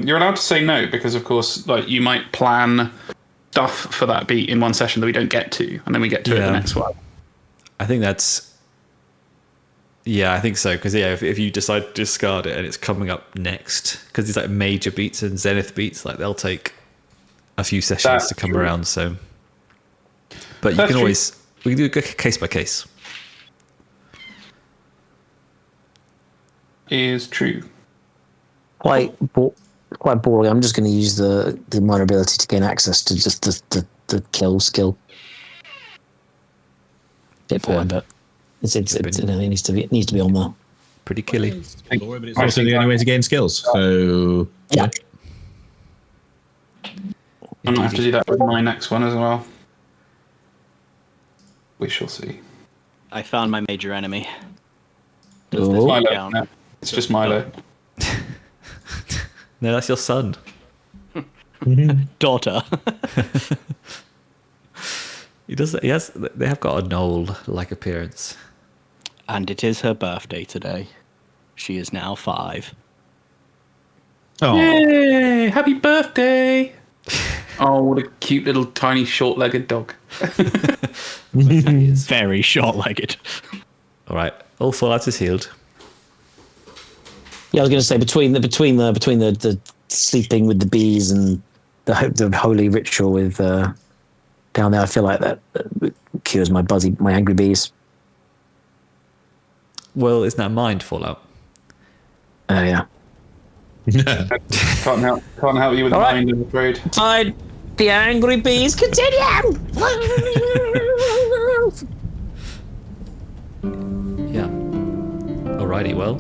You're allowed to say no because, of course, like you might plan stuff for that beat in one session that we don't get to, and then we get to it Yeah. the next one. I think that's. Yeah, I think so. Because if you decide to discard it and it's coming up next, because these like major beats and zenith beats, like they'll take a few sessions That's to come true. around. So, but you That's can true. always we can do a case by case. Is true. Quite boring. I'm just going to use the minor ability to gain access to just the kill skill. Bit boring, but it needs to be on there. Pretty killy. It's also the only way to gain skills. So Yeah. I might have to do that with my next one as well. We shall see. I found my major enemy. Does Oh. this Milo. count? No, it's just Milo. No, that's your son. Daughter. He does. He has. They have got a Gnoll-like appearance. And it is her birthday today. She is now 5. Oh, Yay! Happy birthday! Oh, what a cute little tiny short-legged dog. Very short-legged. All right, all fallout is healed. Yeah, I was going to say between the sleeping with the bees and the holy ritual with down there, I feel like that cures my angry bees. Well, isn't that mind fallout? Oh yeah. Can't help you with All right. mind, I'm afraid. Fine. The angry bees continue. Yeah. Alrighty, well.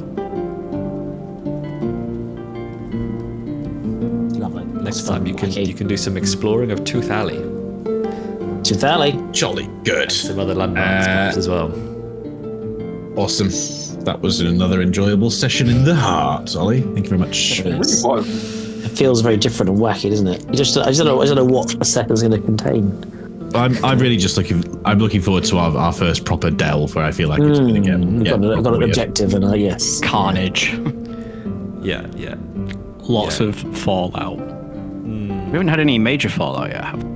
Lovely. Next time you can do some exploring of Tooth Alley. Tooth Alley. jolly good. Some other landmarks perhaps as well. Awesome. That was another enjoyable session in the heart, Ollie. Thank you very much. Yes. What? It feels very different and wacky, doesn't it? I just don't know what a second's going to contain. I'm really just looking forward to our first proper delve where I feel like it's going to get. I've got an objective, and yes, Carnage. Yeah. Lots of fallout. We haven't had any major fallout yet, have we?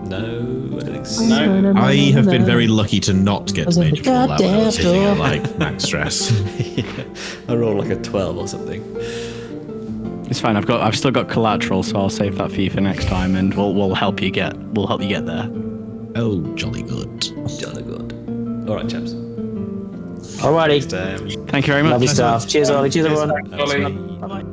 No, I don't think so. No. I have been very lucky to not get major fallout when I was hitting at like max stress. I roll like a 12 or something. It's fine. I've still got collateral, so I'll save that for you for next time, and we'll help you get there. Oh, jolly good. Jolly good. All right, chaps. Alrighty. Thank you very much. Lovely stuff. Cheers, Ollie. Cheers, everyone. Ollie. Bye-bye.